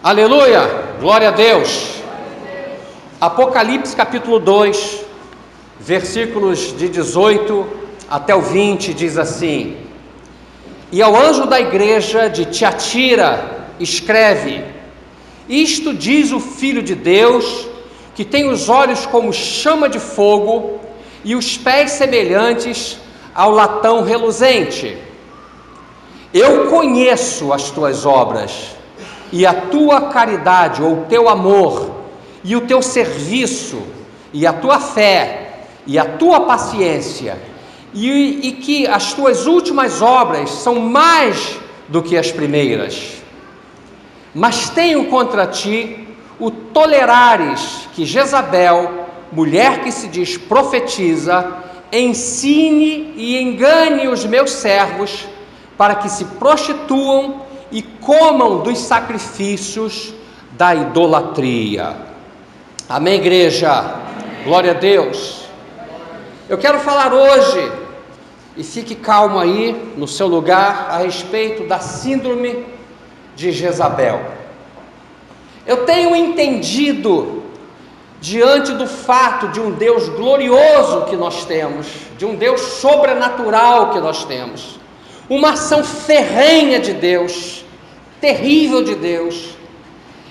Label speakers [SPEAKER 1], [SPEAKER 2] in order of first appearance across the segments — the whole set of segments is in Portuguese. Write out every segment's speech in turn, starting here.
[SPEAKER 1] Aleluia, glória a Deus. Apocalipse capítulo 2, versículos de 18 até o 20, diz assim: E ao anjo da igreja de Tiatira escreve: Isto diz o Filho de Deus, que tem os olhos como chama de fogo e os pés semelhantes ao latão reluzente. Eu conheço as tuas obras, e a tua caridade, ou o teu amor, e o teu serviço, e a tua fé, e a tua paciência, e que as tuas últimas obras são mais do que as primeiras. Mas tenho contra ti o tolerares que Jezabel, mulher que se diz profetiza, ensine e engane os meus servos, para que se prostituam e comam dos sacrifícios da idolatria. Amém, igreja? Amém. Glória a Deus. Eu quero falar hoje, e fique calmo aí no seu lugar, a respeito da síndrome de Jezabel. Eu tenho entendido, diante do fato de um Deus glorioso que nós temos, de um Deus sobrenatural que nós temos, uma ação ferrenha de Deus, terrível de Deus,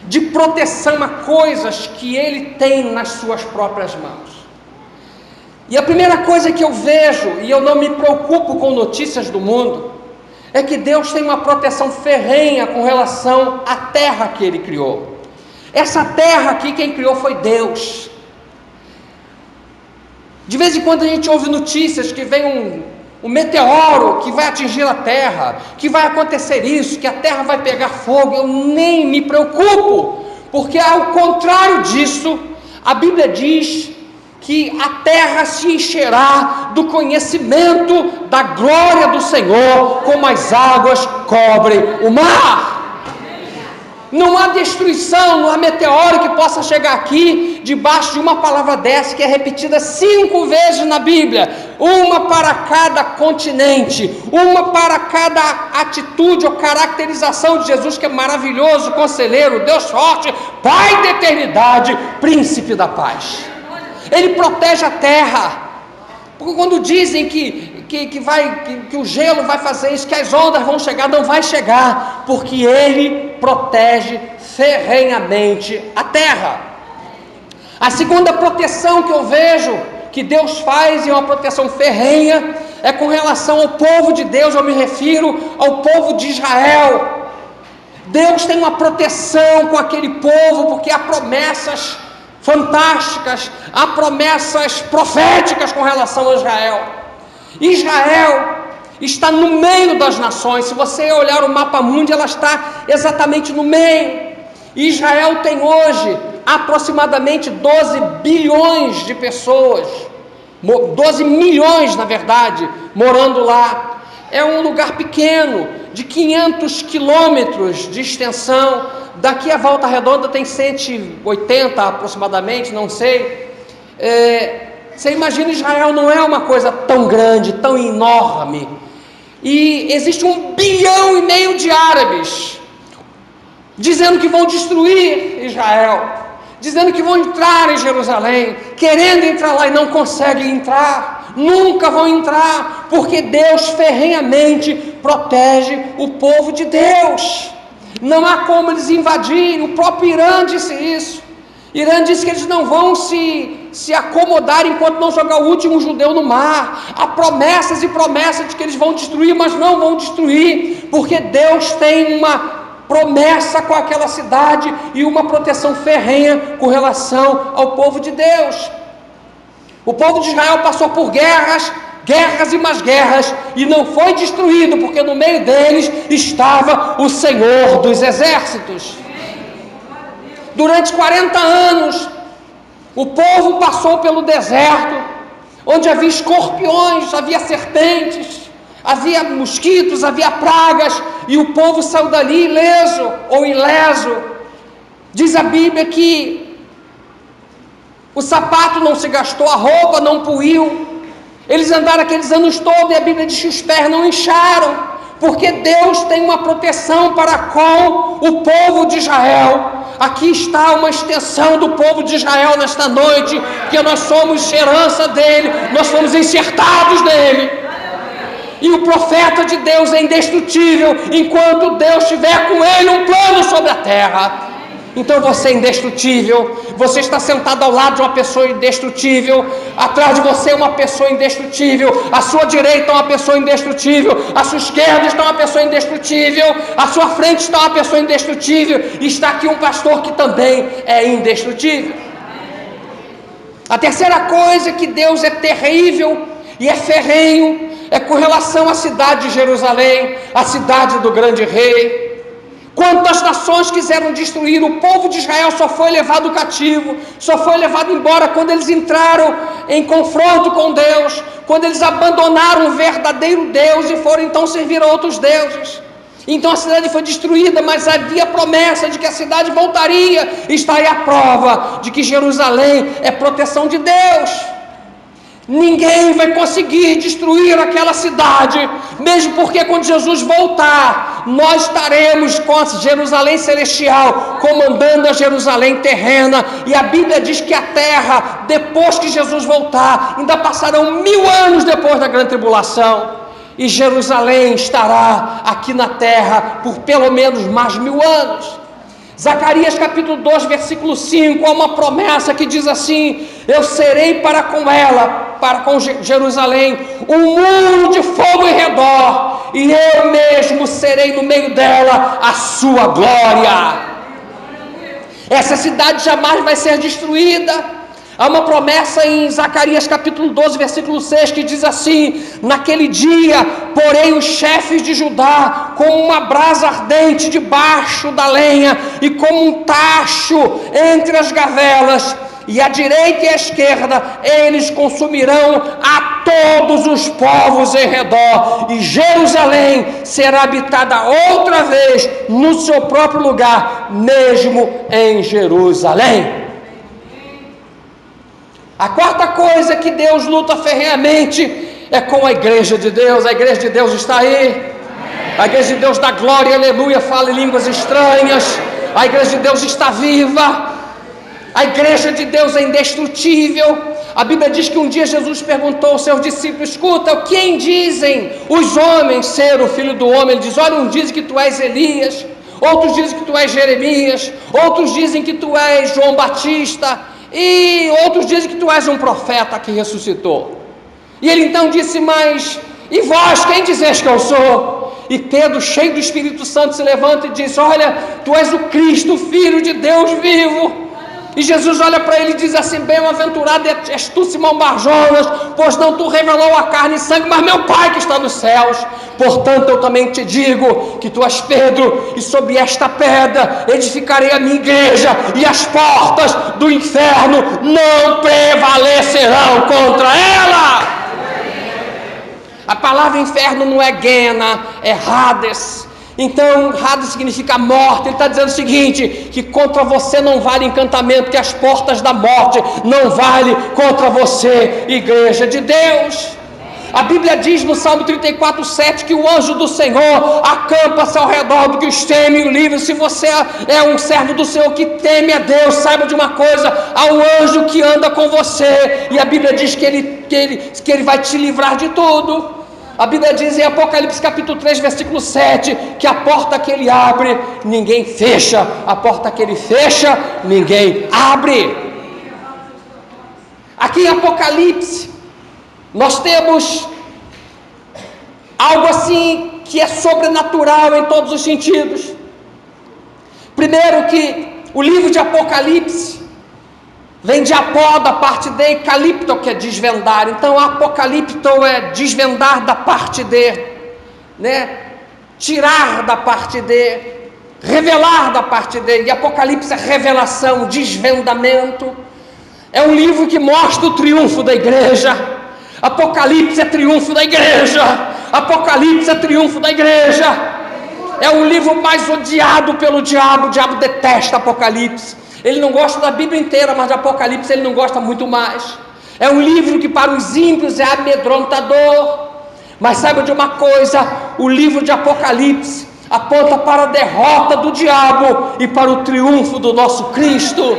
[SPEAKER 1] de proteção a coisas que Ele tem nas suas próprias mãos. E a primeira coisa que eu vejo, e eu não me preocupo com notícias do mundo, é que Deus tem uma proteção ferrenha com relação à terra que Ele criou. Essa terra aqui, quem criou foi Deus. De vez em quando a gente ouve notícias que vem um meteoro que vai atingir a terra, que vai acontecer isso, que a terra vai pegar fogo. Eu nem me preocupo, porque ao contrário disso, a Bíblia diz que a terra se encherá do conhecimento da glória do Senhor, como as águas cobrem o mar. Não há destruição, não há meteoro que possa chegar aqui debaixo de uma palavra dessa que é repetida 5 vezes na Bíblia, uma para cada continente, uma para cada atitude ou caracterização de Jesus, que é maravilhoso, conselheiro, Deus forte, Pai da eternidade, príncipe da paz. Ele protege a terra, porque quando dizem que o gelo vai fazer isso, que as ondas vão chegar, não vai chegar, porque Ele protege ferrenhamente a terra. A segunda proteção que eu vejo que Deus faz, e uma proteção ferrenha, é com relação ao povo de Deus. Eu me refiro ao povo de Israel. Deus tem uma proteção com aquele povo, porque há promessas fantásticas, há promessas proféticas com relação a Israel. Israel está no meio das nações. Se você olhar o mapa mundi, ela está exatamente no meio. Israel tem hoje aproximadamente 12 bilhões de pessoas, 12 milhões na verdade, morando lá. É um lugar pequeno, de 500 quilômetros de extensão. Daqui a Volta Redonda tem 180 aproximadamente, não sei. Você imagina, Israel não é uma coisa tão grande, tão enorme. E existe 1,5 bilhão de árabes dizendo que vão destruir Israel, dizendo que vão entrar em Jerusalém, querendo entrar lá e não conseguem entrar, nunca vão entrar, porque Deus ferrenhamente protege o povo de Deus. Não há como eles invadirem. O próprio Irã disse isso. Irã disse que eles não vão se acomodar enquanto não jogar o último judeu no mar. Há promessas e promessas de que eles vão destruir, mas não vão destruir, porque Deus tem uma promessa com aquela cidade e uma proteção ferrenha com relação ao povo de Deus. O povo de Israel passou por guerras e mais guerras, e não foi destruído, porque no meio deles estava o Senhor dos exércitos. Durante 40 anos, o povo passou pelo deserto, onde havia escorpiões, havia serpentes, havia mosquitos, havia pragas, e o povo saiu dali ileso ou ileso. Diz a Bíblia que o sapato não se gastou, a roupa não puiu. Eles andaram aqueles anos todos, e a Bíblia diz que os pés não incharam, porque Deus tem uma proteção para com o povo de Israel. Aqui está uma extensão do povo de Israel nesta noite, que nós somos herança dele, nós fomos enxertados nele. E o profeta de Deus é indestrutível, enquanto Deus tiver com ele um plano sobre a terra. Então você é indestrutível, você está sentado ao lado de uma pessoa indestrutível, atrás de você é uma pessoa indestrutível, à sua direita é uma pessoa indestrutível, à sua esquerda está uma pessoa indestrutível, à sua frente está uma pessoa indestrutível, e está aqui um pastor que também é indestrutível. A terceira coisa que Deus é terrível e é ferrenho é com relação à cidade de Jerusalém, a cidade do grande rei. Quantas nações quiseram destruir, o povo de Israel só foi levado cativo, só foi levado embora quando eles entraram em confronto com Deus, quando eles abandonaram o verdadeiro Deus e foram então servir a outros deuses. Então a cidade foi destruída, mas havia promessa de que a cidade voltaria. Está aí a prova de que Jerusalém é proteção de Deus. Ninguém vai conseguir destruir aquela cidade, mesmo porque quando Jesus voltar, nós estaremos com a Jerusalém celestial, comandando a Jerusalém terrena, e a Bíblia diz que a terra, depois que Jesus voltar, ainda passarão 1000 anos depois da grande tribulação, e Jerusalém estará aqui na terra por pelo menos mais 1000 anos. Zacarias capítulo 2, versículo 5, há uma promessa que diz assim: eu serei para com ela, para com Jerusalém, um muro de fogo em redor, e eu mesmo serei no meio dela a sua glória. Essa cidade jamais vai ser destruída. Há uma promessa em Zacarias capítulo 12, versículo 6, que diz assim: naquele dia, porém, os chefes de Judá, como uma brasa ardente debaixo da lenha, e como um tacho entre as gavelas, e à direita e à esquerda, eles consumirão a todos os povos em redor, e Jerusalém será habitada outra vez no seu próprio lugar, mesmo em Jerusalém. A quarta coisa que Deus luta ferrenhamente é com a igreja de Deus. A igreja de Deus está aí. A igreja de Deus dá glória, aleluia, fala em línguas estranhas. A igreja de Deus está viva. A igreja de Deus é indestrutível. A Bíblia diz que um dia Jesus perguntou aos seus discípulos: escuta, quem dizem os homens ser o Filho do Homem? Ele diz: olha, uns dizem que tu és Elias, outros dizem que tu és Jeremias, outros dizem que tu és João Batista, e outros dizem que tu és um profeta que ressuscitou. E ele então disse: mas e vós, quem dizeis que eu sou? E Pedro, cheio do Espírito Santo, se levanta e diz: olha, tu és o Cristo, Filho de Deus vivo. E Jesus olha para ele e diz assim: bem-aventurado és tu, Simão Barjonas, pois não tu revelou a carne e sangue, mas meu Pai que está nos céus. Portanto eu também te digo que tu és Pedro, e sobre esta pedra edificarei a minha igreja, e as portas do inferno não prevalecerão contra ela. A palavra inferno não é Guena, é Hades. Então, Hades significa morte. Ele está dizendo o seguinte: que contra você não vale encantamento, que as portas da morte não vale contra você, igreja de Deus. A Bíblia diz no Salmo 34:7 que o anjo do Senhor acampa-se ao redor do que os teme e o livra. Se você é um servo do Senhor que teme a Deus, saiba de uma coisa: há um anjo que anda com você, e a Bíblia diz que ele vai te livrar de tudo. A Bíblia diz em Apocalipse capítulo 3, versículo 7, que a porta que ele abre, ninguém fecha. A porta que ele fecha, ninguém abre. Aqui em Apocalipse, nós temos algo assim que é sobrenatural em todos os sentidos. Primeiro, que o livro de Apocalipse vem de apó da parte de, e calipto, que é desvendar. Então apocalipto é desvendar da parte de, né? Tirar da parte de, revelar da parte de. E Apocalipse é revelação, desvendamento. É um livro que mostra o triunfo da igreja. Apocalipse é triunfo da igreja. Apocalipse é triunfo da igreja. É o livro mais odiado pelo diabo. O diabo detesta Apocalipse. Ele não gosta da Bíblia inteira, mas de Apocalipse ele não gosta muito mais. É um livro que para os ímpios é amedrontador, Mas saiba de uma coisa: o livro de Apocalipse aponta para a derrota do diabo e para o triunfo do nosso Cristo.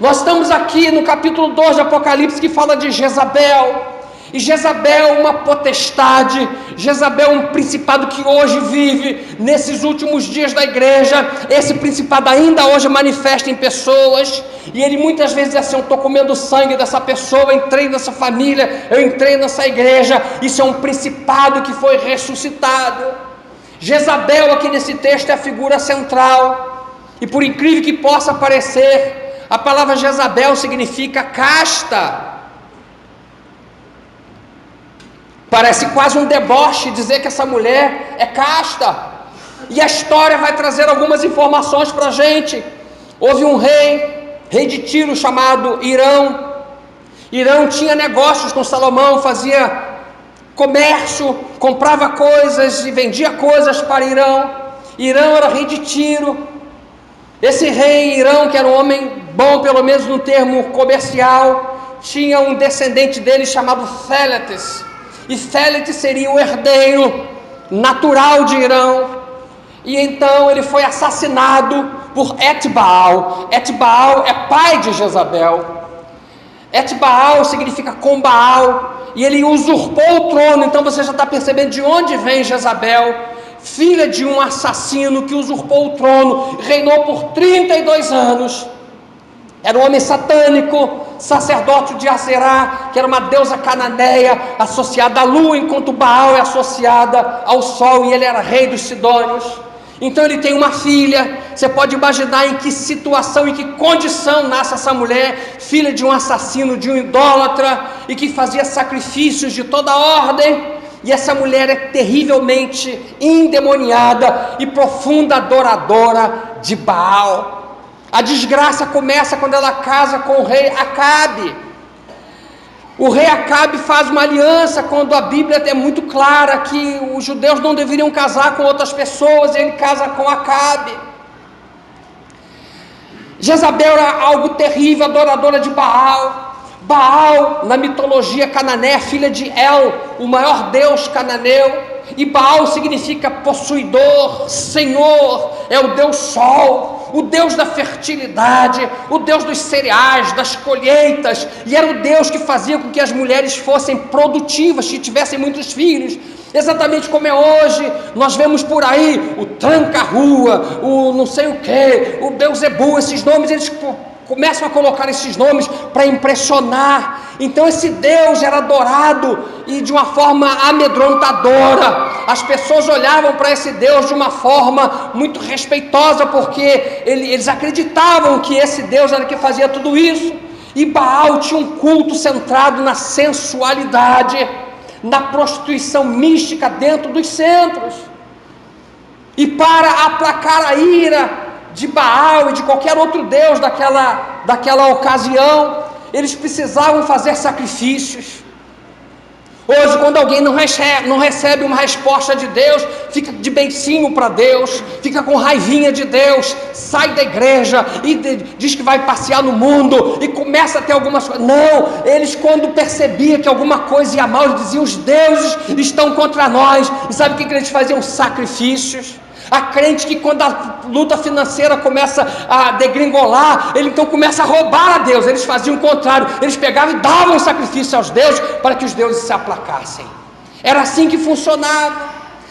[SPEAKER 1] Nós estamos aqui no capítulo 2 de Apocalipse, que fala de Jezabel. E Jezabel é uma potestade, Jezabel é um principado que hoje vive nesses últimos dias da igreja. Esse principado ainda hoje manifesta em pessoas, e ele muitas vezes diz assim: eu estou comendo sangue dessa pessoa, eu entrei nessa família, eu entrei nessa igreja. Isso é um principado que foi ressuscitado. Jezabel aqui nesse texto é a figura central, e por incrível que possa parecer, a palavra Jezabel significa casta. Parece quase um deboche dizer que essa mulher é casta. E a história vai trazer algumas informações para a gente. Houve um rei de Tiro chamado Irão. Irão tinha negócios com Salomão, fazia comércio, comprava coisas e vendia coisas para Irão. Irão era rei de Tiro. Esse rei Irão, que era um homem bom, pelo menos no termo comercial, tinha um descendente dele chamado Félites. E Félites seria o herdeiro natural de Irão. E então ele foi assassinado por Etbaal. Etbaal é pai de Jezabel. Etbaal significa com Baal, e ele usurpou o trono. Então você já está percebendo de onde vem Jezabel, filha de um assassino que usurpou o trono, reinou por 32 anos. Era um homem satânico, sacerdote de Aserá, que era uma deusa cananeia associada à lua, enquanto Baal é associada ao sol, e ele era rei dos sidônios. Então ele tem uma filha. Você pode imaginar em que situação, em que condição nasce essa mulher, filha de um assassino, de um idólatra, e que fazia sacrifícios de toda ordem. E essa mulher é terrivelmente endemoniada e profunda adoradora de Baal. A desgraça começa quando ela casa com o rei Acabe. O rei Acabe faz uma aliança, quando a Bíblia é muito clara que os judeus não deveriam casar com outras pessoas, e ele casa com Acabe. Jezabel era algo terrível, adoradora de Baal. Baal, na mitologia cananeia, filha de El, o maior deus cananeu. E Baal significa possuidor, senhor, é o deus sol, o deus da fertilidade, o deus dos cereais, das colheitas, e era o deus que fazia com que as mulheres fossem produtivas, que tivessem muitos filhos. Exatamente como é hoje, nós vemos por aí o tranca-rua, o não sei o que, o Beuzebu, esses nomes, eles começam a colocar esses nomes para impressionar. Então esse Deus era adorado e de uma forma amedrontadora. As pessoas olhavam para esse Deus de uma forma muito respeitosa, porque eles acreditavam que esse Deus era que fazia tudo isso. E Baal tinha um culto centrado na sensualidade, na prostituição mística dentro dos centros. E para aplacar a ira de Baal e de qualquer outro deus daquela ocasião, eles precisavam fazer sacrifícios. Hoje, quando alguém não recebe uma resposta de Deus, fica de beicinho para Deus, fica com raivinha de Deus, sai da igreja e diz que vai passear no mundo e começa a ter algumas coisas. Não, eles, quando percebiam que alguma coisa ia mal, eles diziam: os deuses estão contra nós. E sabe o que eles faziam? Sacrifícios. Há crente que, quando a luta financeira começa a degringolar, ele então começa a roubar a Deus. Eles faziam o contrário, eles pegavam e davam sacrifício aos deuses para que os deuses se aplacassem. Era assim que funcionava.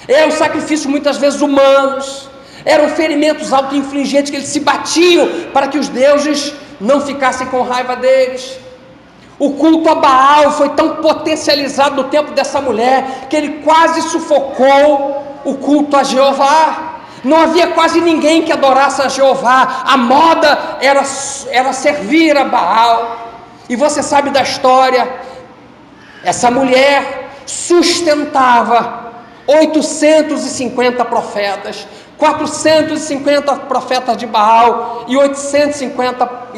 [SPEAKER 1] Eram sacrifícios muitas vezes humanos, eram ferimentos auto-infligentes que eles se batiam para que os deuses não ficassem com raiva deles. O culto a Baal foi tão potencializado no tempo dessa mulher que ele quase sufocou o culto a Jeová. Não havia quase ninguém que adorasse a Jeová. A moda era servir a Baal. E você sabe da história. Essa mulher sustentava 850 profetas, 450 profetas de Baal e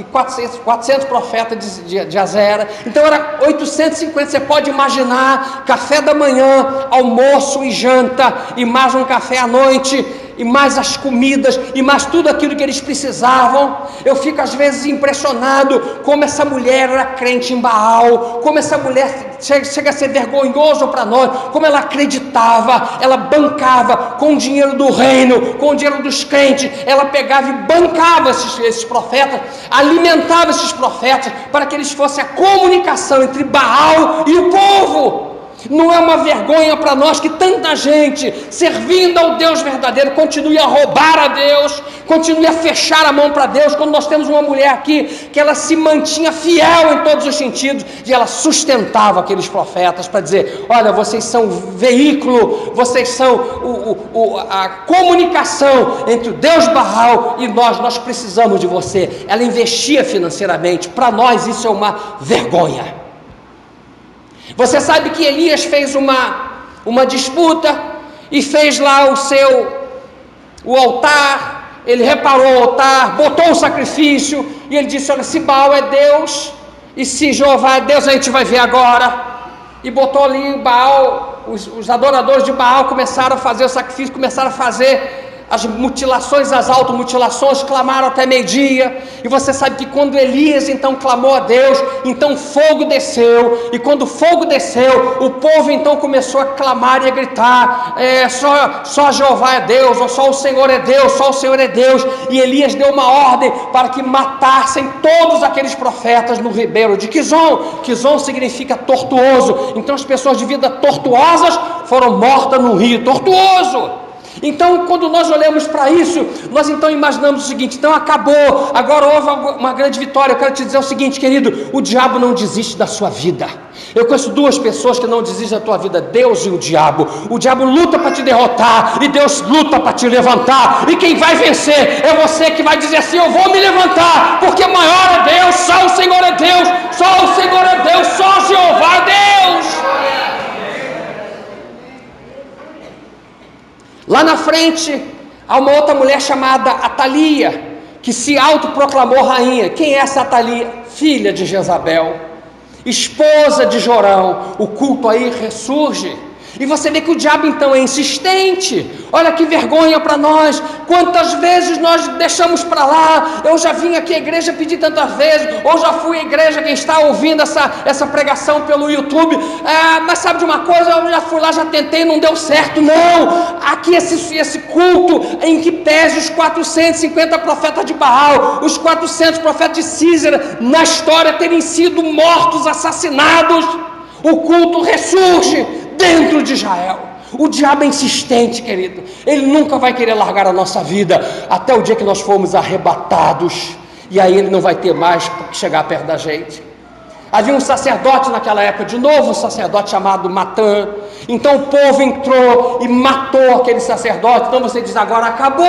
[SPEAKER 1] 400 profetas de Azera. Então era 850, você pode imaginar, café da manhã, almoço e janta, e mais um café à noite. e mais as comidas, e mais tudo aquilo que eles precisavam. Eu fico às vezes impressionado como essa mulher era crente em Baal, como essa mulher chega a ser vergonhoso para nós, como ela acreditava, ela bancava com o dinheiro do reino, com o dinheiro dos crentes, ela pegava e bancava esses profetas, alimentava esses profetas, para que eles fossem a comunicação entre Baal e o povo. Não é uma vergonha para nós que tanta gente, servindo ao Deus verdadeiro, continue a roubar a Deus, continue a fechar a mão para Deus, quando nós temos uma mulher aqui, que ela se mantinha fiel em todos os sentidos, e ela sustentava aqueles profetas, para dizer, olha, vocês são o veículo, vocês são a comunicação entre o Deus Baal e nós precisamos de você. Ela investia financeiramente. Para nós isso é uma vergonha. Você sabe que Elias fez uma disputa e fez lá o altar, ele reparou o altar, botou o sacrifício e ele disse, olha, se Baal é Deus e se Jeová é Deus, a gente vai ver agora. E botou ali Baal, os adoradores de Baal começaram a fazer o sacrifício, começaram a fazer as mutilações, as automutilações, clamaram até meio-dia, e você sabe que quando Elias então clamou a Deus, então fogo desceu, e quando o fogo desceu, o povo então começou a clamar e a gritar, só Jeová é Deus, ou só o Senhor é Deus, só o Senhor é Deus, e Elias deu uma ordem para que matassem todos aqueles profetas no ribeiro de Quizon. Quizon significa tortuoso, então as pessoas de vida tortuosas foram mortas no rio tortuoso. Então, quando nós olhamos para isso, nós então imaginamos o seguinte, então acabou, agora houve uma grande vitória. Eu quero te dizer o seguinte, querido, o diabo não desiste da sua vida. Eu conheço duas pessoas que não desistem da tua vida, Deus e o diabo. O diabo luta para te derrotar e Deus luta para te levantar, e quem vai vencer é você, que vai dizer assim, eu vou me levantar, porque maior é Deus, só o Senhor é Deus, só o Senhor é Deus, só Jeová é Deus. Lá na frente, há uma outra mulher chamada Atalia, que se autoproclamou rainha. Quem é essa Atalia? Filha de Jezabel, esposa de Jorão. O culto aí ressurge. E você vê que o diabo então é insistente. Olha que vergonha para nós. Quantas vezes nós deixamos para lá. Eu já vim aqui à igreja pedir tantas vezes, ou já fui à igreja, quem está ouvindo essa pregação pelo YouTube, mas sabe de uma coisa, eu já fui lá, já tentei, não deu certo. Não, aqui esse culto em que pese os 450 profetas de Baal, os 400 profetas de Císera na história terem sido mortos, assassinados, o culto ressurge dentro de Israel. O diabo é insistente, querido. Ele nunca vai querer largar a nossa vida até o dia que nós formos arrebatados, e aí ele não vai ter mais que chegar perto da gente. Havia um sacerdote naquela época, de novo um sacerdote chamado Matã. Então o povo entrou e matou aquele sacerdote. Então você diz, agora acabou.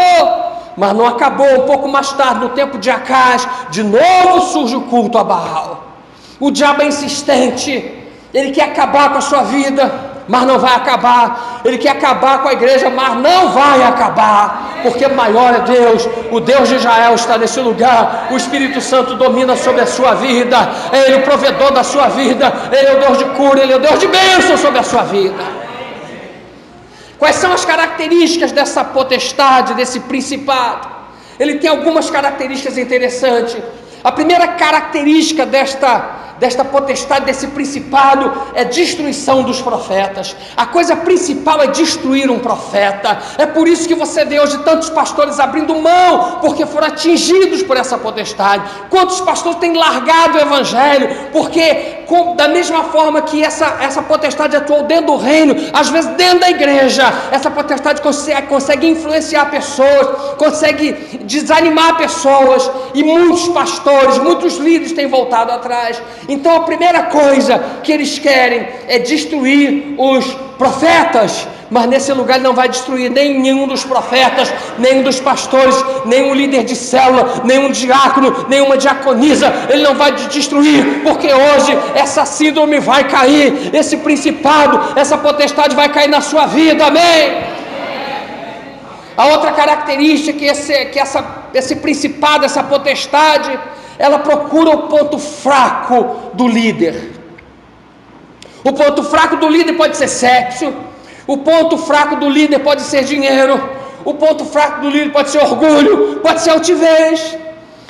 [SPEAKER 1] Mas não acabou. Um pouco mais tarde, no tempo de Acás, de novo surge o culto a Baal. O diabo é insistente. Ele quer acabar com a sua vida, mas não vai acabar. Ele quer acabar com a igreja, mas não vai acabar, porque maior é Deus. O Deus de Israel está nesse lugar. O Espírito Santo domina sobre a sua vida. É Ele o provedor da sua vida. Ele é o Deus de cura, Ele é o Deus de bênção sobre a sua vida. Quais são as características dessa potestade, desse principado? Ele tem algumas características interessantes. A primeira característica desta potestade, desse principado, é destruição dos profetas. A coisa principal é destruir um profeta. É por isso que você vê hoje tantos pastores abrindo mão, porque foram atingidos por essa potestade. Quantos pastores têm largado o evangelho, porque da mesma forma que essa potestade atuou dentro do reino, às vezes dentro da igreja, essa potestade consegue influenciar pessoas, consegue desanimar pessoas, e muitos pastores, muitos líderes têm voltado atrás. Então a primeira coisa que eles querem é destruir os profetas, mas nesse lugar ele não vai destruir nenhum dos profetas, nenhum dos pastores, nenhum líder de célula, nenhum diácono, nenhuma diaconisa. Ele não vai destruir, porque hoje essa síndrome vai cair, esse principado, essa potestade vai cair na sua vida, amém? A outra característica é que esse principado, essa potestade, ela procura o ponto fraco do líder. O ponto fraco do líder pode ser sexo, o ponto fraco do líder pode ser dinheiro, O ponto fraco do lírio pode ser orgulho, pode ser altivez.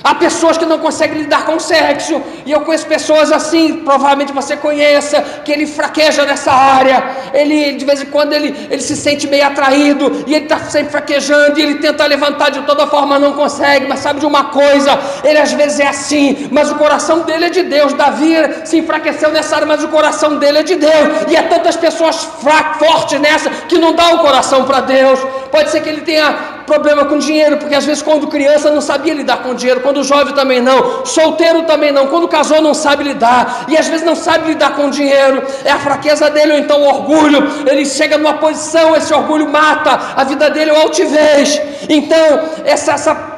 [SPEAKER 1] Há pessoas que não conseguem lidar com o sexo, e eu conheço pessoas assim, provavelmente você conheça, que ele fraqueja nessa área, ele de vez em quando ele se sente meio atraído, e ele está sempre fraquejando, e ele tenta levantar de toda forma, não consegue, mas sabe de uma coisa, ele às vezes é assim, mas o coração dele é de Deus. Davi se enfraqueceu nessa área, mas o coração dele é de Deus, e há tantas pessoas fortes nessa, que não dá o coração para Deus. Pode ser que ele tenha problema com dinheiro, porque às vezes quando criança não sabia lidar com dinheiro, quando jovem também não, solteiro também não, quando casou não sabe lidar, e às vezes não sabe lidar com dinheiro, é a fraqueza dele, ou então o orgulho, ele chega numa posição, esse orgulho mata a vida dele, ou altivez. Então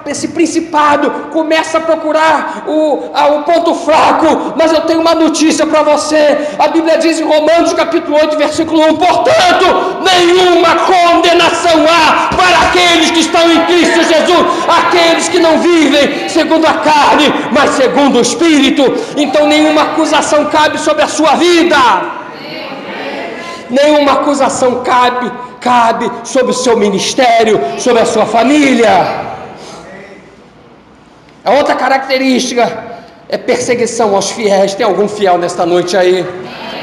[SPEAKER 1] esse principado começa a procurar o ponto fraco, mas eu tenho uma notícia para você. A Bíblia diz em Romanos capítulo 8, versículo 1, portanto, nenhuma condenação há para aqueles que estão em Cristo Jesus, aqueles que não vivem segundo a carne, mas segundo o Espírito. Então nenhuma acusação cabe sobre a sua vida, nenhuma acusação cabe sobre o seu ministério, sobre a sua família. A outra característica é perseguição aos fiéis. Tem algum fiel nesta noite aí?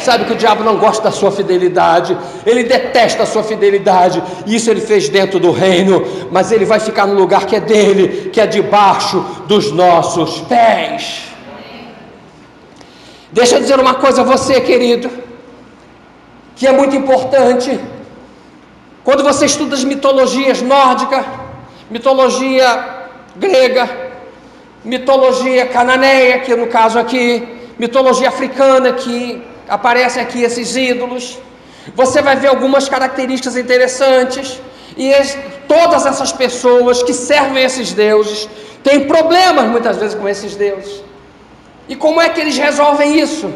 [SPEAKER 1] Sabe que o diabo não gosta da sua fidelidade, ele detesta a sua fidelidade, isso ele fez dentro do reino, mas ele vai ficar no lugar que é dele, que é debaixo dos nossos pés. Deixa eu dizer uma coisa a você, querido, que é muito importante. Quando você estuda as mitologias nórdica, mitologia grega, mitologia cananeia, que no caso aqui, mitologia africana, que aparecem aqui esses ídolos, você vai ver algumas características interessantes, e todas essas pessoas que servem esses deuses têm problemas muitas vezes com esses deuses. E como é que eles resolvem isso?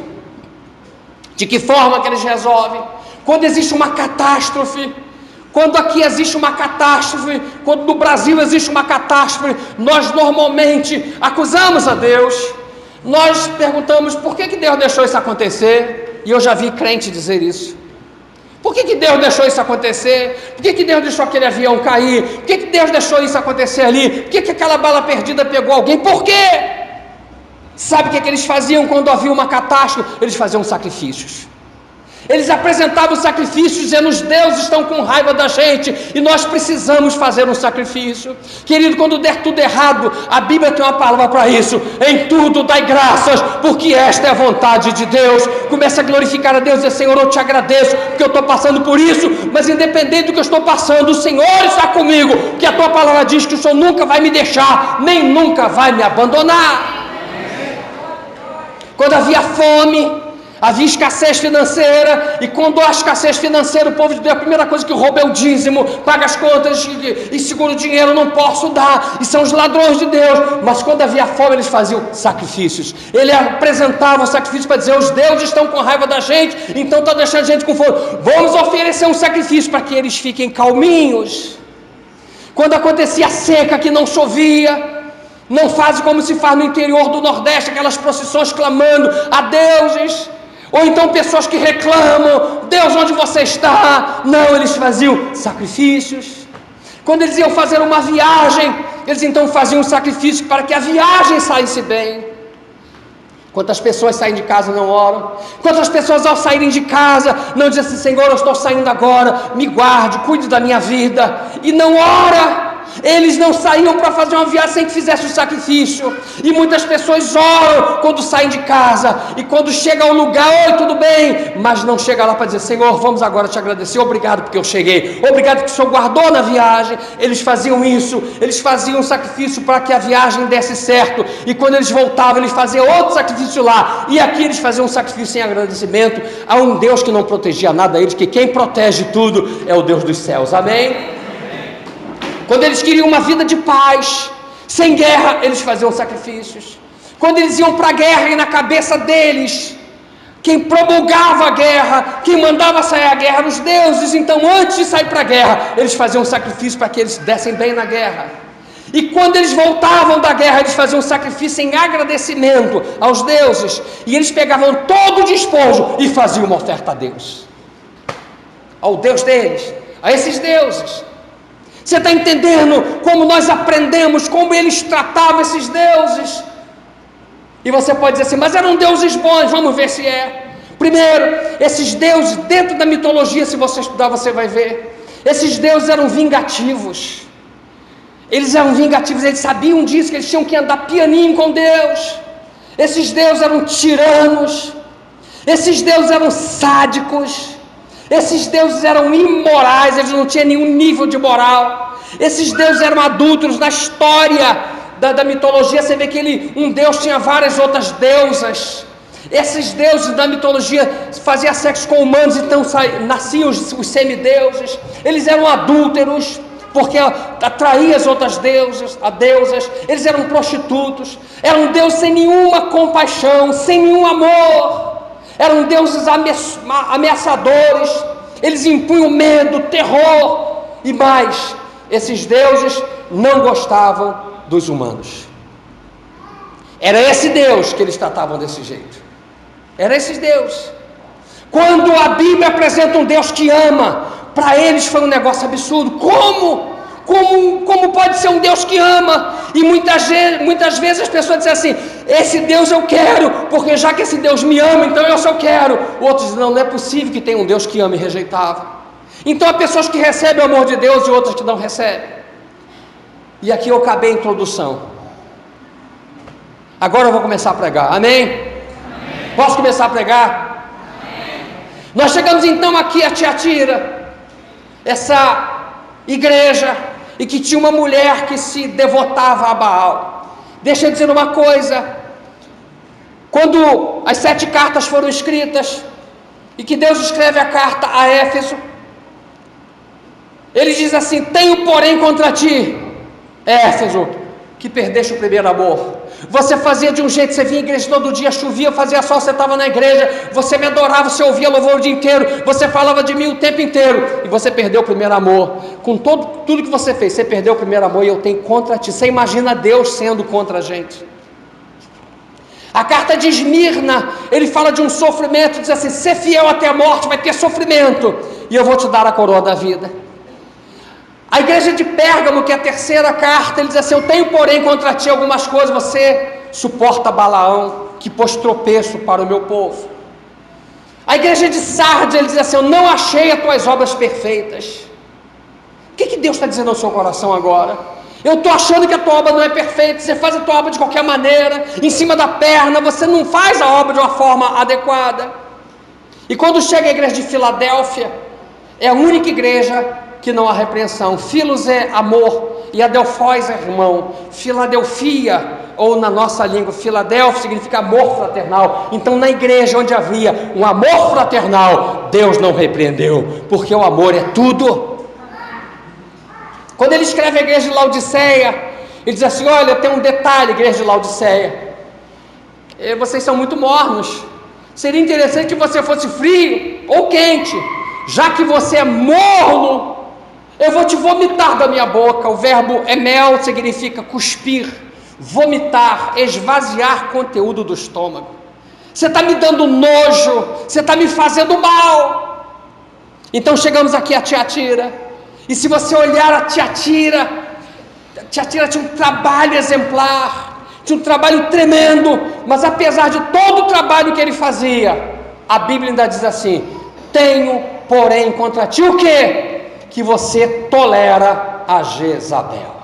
[SPEAKER 1] De que forma que eles resolvem? Quando existe uma catástrofe, quando aqui existe uma catástrofe, quando no Brasil existe uma catástrofe, nós normalmente acusamos a Deus, nós perguntamos por que Deus deixou isso acontecer, e eu já vi crente dizer isso. Por que Deus deixou isso acontecer? Por que Deus deixou aquele avião cair? Por que Deus deixou isso acontecer ali? Por que aquela bala perdida pegou alguém? Por quê? Sabe o que eles faziam quando havia uma catástrofe? Eles faziam sacrifícios. Eles apresentavam sacrifícios dizendo: os deuses estão com raiva da gente e nós precisamos fazer um sacrifício. Querido, quando der tudo errado, a Bíblia tem uma palavra para isso: em tudo dai graças, porque esta é a vontade de Deus. Comece a glorificar a Deus e dizer: Senhor, eu te agradeço porque eu estou passando por isso, mas independente do que eu estou passando, o Senhor está comigo, que a tua palavra diz que o Senhor nunca vai me deixar, nem nunca vai me abandonar. Quando havia fome, havia escassez financeira, e quando há escassez financeira, o povo de Deus, a primeira coisa que rouba é o dízimo, paga as contas e segura o dinheiro, não posso dar, e são os ladrões de Deus. Mas quando havia fome, eles faziam sacrifícios, ele apresentava o sacrifício para dizer: os deuses estão com raiva da gente, então está deixando a gente com fome, vamos oferecer um sacrifício para que eles fiquem calminhos. Quando acontecia seca, que não chovia, não fazem como se faz no interior do Nordeste, aquelas procissões clamando a deuses, ou então pessoas que reclamam: Deus, onde você está? Não, eles faziam sacrifícios. Quando eles iam fazer uma viagem, eles então faziam um sacrifício para que a viagem saísse bem. Quantas pessoas saem de casa e não oram? Quantas pessoas ao saírem de casa não dizem assim: Senhor, eu estou saindo agora, me guarde, cuide da minha vida, e não ora? Eles não saíam para fazer uma viagem sem que fizesse o sacrifício. E muitas pessoas oram quando saem de casa, e quando chega ao lugar: oi, tudo bem? Mas não chega lá para dizer: Senhor, vamos agora te agradecer, obrigado porque eu cheguei, obrigado que o Senhor guardou na viagem. Eles faziam isso, eles faziam um sacrifício para que a viagem desse certo, e quando eles voltavam, eles faziam outro sacrifício lá, e aqui eles faziam um sacrifício sem agradecimento a um Deus que não protegia nada a eles, que quem protege tudo é o Deus dos céus. Amém? Quando eles queriam uma vida de paz, sem guerra, eles faziam sacrifícios. Quando eles iam para a guerra, e na cabeça deles, quem promulgava a guerra, quem mandava sair a guerra eram os deuses. Então, antes de sair para a guerra, eles faziam sacrifício para que eles dessem bem na guerra. E quando eles voltavam da guerra, eles faziam sacrifício em agradecimento aos deuses. E eles pegavam todo o despojo e faziam uma oferta a Deus, ao Deus deles, a esses deuses. Você está entendendo como nós aprendemos, como eles tratavam esses deuses? E você pode dizer assim, mas eram deuses bons, vamos ver se é. Primeiro, esses deuses, dentro da mitologia, se você estudar, você vai ver. Esses deuses eram vingativos. Eles eram vingativos, eles sabiam disso, que eles tinham que andar pianinho com Deus. Esses deuses eram tiranos. Esses deuses eram sádicos. Esses deuses eram imorais, eles não tinham nenhum nível de moral. Esses deuses eram adúlteros. Na história da mitologia, você vê que um deus tinha várias outras deusas. Esses deuses da mitologia faziam sexo com humanos, então nasciam os semideuses. Eles eram adúlteros, porque atraíam as outras deusas. Eles eram prostitutos. Eram deuses sem nenhuma compaixão, sem nenhum amor. Eram deuses ameaçadores, eles impunham medo, terror, e mais, esses deuses não gostavam dos humanos. Era esse Deus que eles tratavam desse jeito. Era esses deuses. Quando a Bíblia apresenta um Deus que ama, para eles foi um negócio absurdo. Como pode ser um Deus que ama? E muitas vezes as pessoas dizem assim, esse Deus eu quero, porque já que esse Deus me ama, então eu só quero. Outros dizem, não é possível que tenha um Deus que ama e rejeitava. Então há pessoas que recebem o amor de Deus e outras que não recebem. E aqui eu acabei a introdução. Agora eu vou começar a pregar, amém? Amém. Posso começar a pregar? Amém. Nós chegamos então aqui a Tiatira, essa igreja, e que tinha uma mulher que se devotava a Baal. Deixa eu dizer uma coisa, quando as 7 cartas foram escritas, e que Deus escreve a carta a Éfeso, ele diz assim, tenho porém contra ti, Éfeso, que perdeste o primeiro amor. Você fazia de um jeito, você vinha à igreja todo dia, chovia, fazia sol, você estava na igreja, você me adorava, você ouvia louvor o dia inteiro, você falava de mim o tempo inteiro, e você perdeu o primeiro amor. Com tudo que você fez, você perdeu o primeiro amor, e eu tenho contra ti. Você imagina Deus sendo contra a gente. A carta de Esmirna, ele fala de um sofrimento, diz assim, ser fiel até a morte, vai ter sofrimento, e eu vou te dar a coroa da vida. A igreja de Pérgamo, que é a terceira carta, ele diz assim, eu tenho porém contra ti algumas coisas, você suporta Balaão, que pôs tropeço para o meu povo. A igreja de Sardes, ele diz assim, eu não achei as tuas obras perfeitas. O que Deus está dizendo ao seu coração agora? Eu estou achando que a tua obra não é perfeita, você faz a tua obra de qualquer maneira, em cima da perna, você não faz a obra de uma forma adequada. E quando chega a igreja de Filadélfia, é a única igreja que não há repreensão. Filos é amor e adelphos é irmão. Filadelfia, ou na nossa língua, Filadélfia significa amor fraternal. Então na igreja onde havia um amor fraternal, Deus não repreendeu, porque o amor é tudo. Quando ele escreve a igreja de Laodiceia, ele diz assim, olha, tem um detalhe, igreja de Laodiceia, vocês são muito mornos, seria interessante que você fosse frio ou quente. Já que você é morno, eu vou te vomitar da minha boca. O verbo emel significa cuspir, vomitar, esvaziar conteúdo do estômago. Você está me dando nojo, você está me fazendo mal. Então chegamos aqui a Tiatira, e se você olhar a Tiatira tinha um trabalho exemplar, tinha um trabalho tremendo, mas apesar de todo o trabalho que ele fazia, a Bíblia ainda diz assim, tenho porém contra ti o quê? Que você tolera a Jezabel.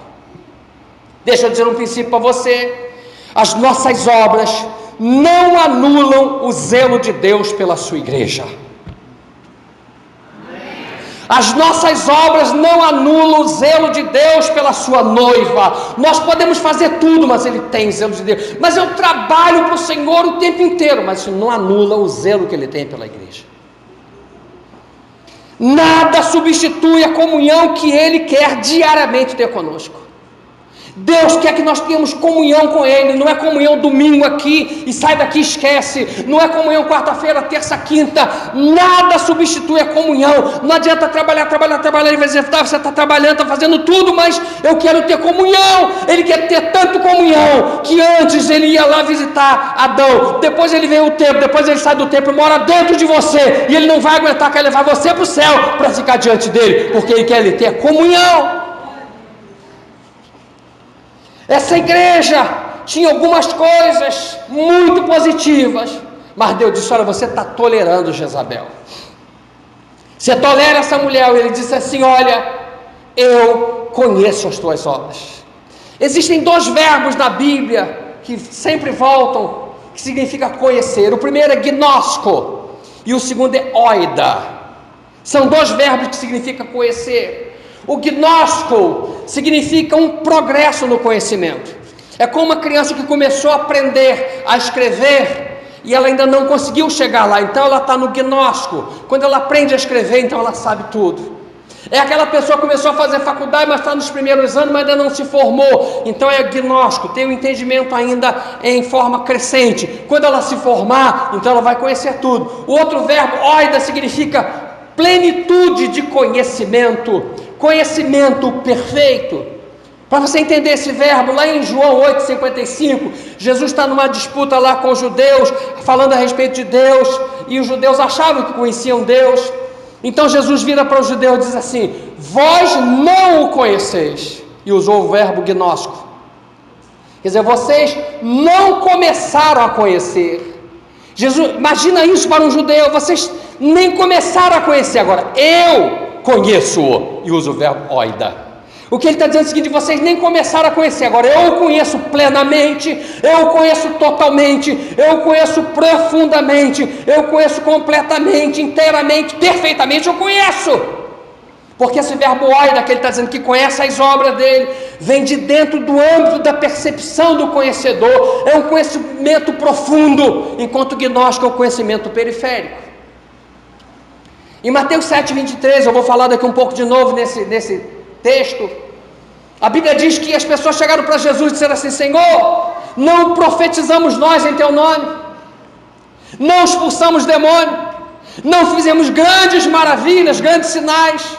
[SPEAKER 1] Deixa eu dizer um princípio para você, as nossas obras não anulam o zelo de Deus pela sua igreja. As nossas obras não anulam o zelo de Deus pela sua noiva. Nós podemos fazer tudo, mas Ele tem zelo de Deus. Mas eu trabalho para o Senhor o tempo inteiro, mas isso não anula o zelo que Ele tem pela igreja. Nada substitui a comunhão que Ele quer diariamente ter conosco. Deus quer que nós tenhamos comunhão com Ele, não é comunhão domingo aqui e sai daqui e esquece, não é comunhão quarta-feira, terça, quinta, nada substitui a comunhão. Não adianta trabalhar, e vai dizer, você está trabalhando, está fazendo tudo, mas eu quero ter comunhão. Ele quer ter tanto comunhão, que antes ele ia lá visitar Adão, depois ele veio o templo, depois ele sai do templo, mora dentro de você, e ele não vai aguentar, quer levar você para o céu, para ficar diante dele, porque ele quer ter comunhão. Essa igreja tinha algumas coisas muito positivas, mas Deus disse: olha, você está tolerando Jezabel, você tolera essa mulher. E ele disse assim: olha, eu conheço as tuas obras. Existem dois verbos na Bíblia que sempre voltam, que significa conhecer. O primeiro é gnosco e o segundo é oida. São dois verbos que significam conhecer. O gnosco significa um progresso no conhecimento. É como uma criança que começou a aprender a escrever e ela ainda não conseguiu chegar lá, então ela está no gnosco. Quando ela aprende a escrever, então ela sabe tudo. É aquela pessoa que começou a fazer faculdade, mas está nos primeiros anos, mas ainda não se formou, então é gnóstico, tem o entendimento ainda em forma crescente. Quando ela se formar, então ela vai conhecer tudo. O outro verbo, oida, significa plenitude de conhecimento, conhecimento perfeito. Para você entender esse verbo, lá em João 8,55, Jesus está numa disputa lá com os judeus, falando a respeito de Deus, e os judeus achavam que conheciam Deus. Então Jesus vira para os judeus e diz assim: vós não o conheceis, e usou o verbo gnóstico, quer dizer, vocês não começaram a conhecer. Jesus, imagina isso para um judeu: vocês nem começaram a conhecer, agora eu conheço-o, e usa o verbo oida. O que ele está dizendo é o seguinte: vocês nem começaram a conhecer, agora eu o conheço plenamente, eu o conheço totalmente, eu o conheço profundamente, eu o conheço completamente, inteiramente, perfeitamente, eu conheço. Porque esse verbo oida, que ele está dizendo que conhece as obras dele, vem de dentro do âmbito da percepção do conhecedor, é um conhecimento profundo, enquanto o gnóstico é o conhecimento periférico. Em Mateus 7,23, eu vou falar daqui um pouco de novo nesse texto, a Bíblia diz que as pessoas chegaram para Jesus e disseram assim: Senhor, não profetizamos nós em teu nome, não expulsamos demônio, não fizemos grandes maravilhas, grandes sinais.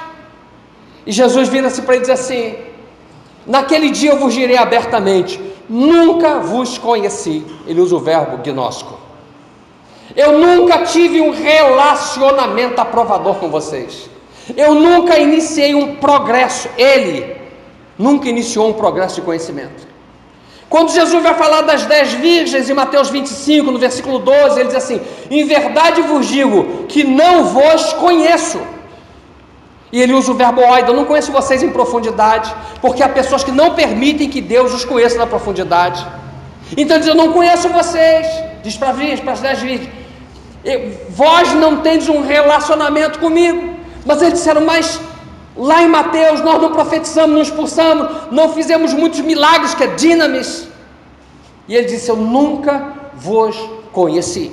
[SPEAKER 1] E Jesus vira-se para ele e diz assim: naquele dia eu vos direi abertamente, nunca vos conheci. Ele usa o verbo gnóstico. Eu nunca tive um relacionamento aprovador com vocês. Eu nunca iniciei um progresso. Ele nunca iniciou um progresso de conhecimento. Quando Jesus vai falar das 10 virgens em Mateus 25, no versículo 12, ele diz assim: em verdade vos digo que não vos conheço. E ele usa o verbo oida: eu não conheço vocês em profundidade, porque há pessoas que não permitem que Deus os conheça na profundidade. Então ele diz: eu não conheço vocês. Diz para as 10 virgens: vós não tendes um relacionamento comigo. Mas eles disseram: mas lá em Mateus nós não profetizamos, não expulsamos, não fizemos muitos milagres, que é dinamis. E ele disse: eu nunca vos conheci.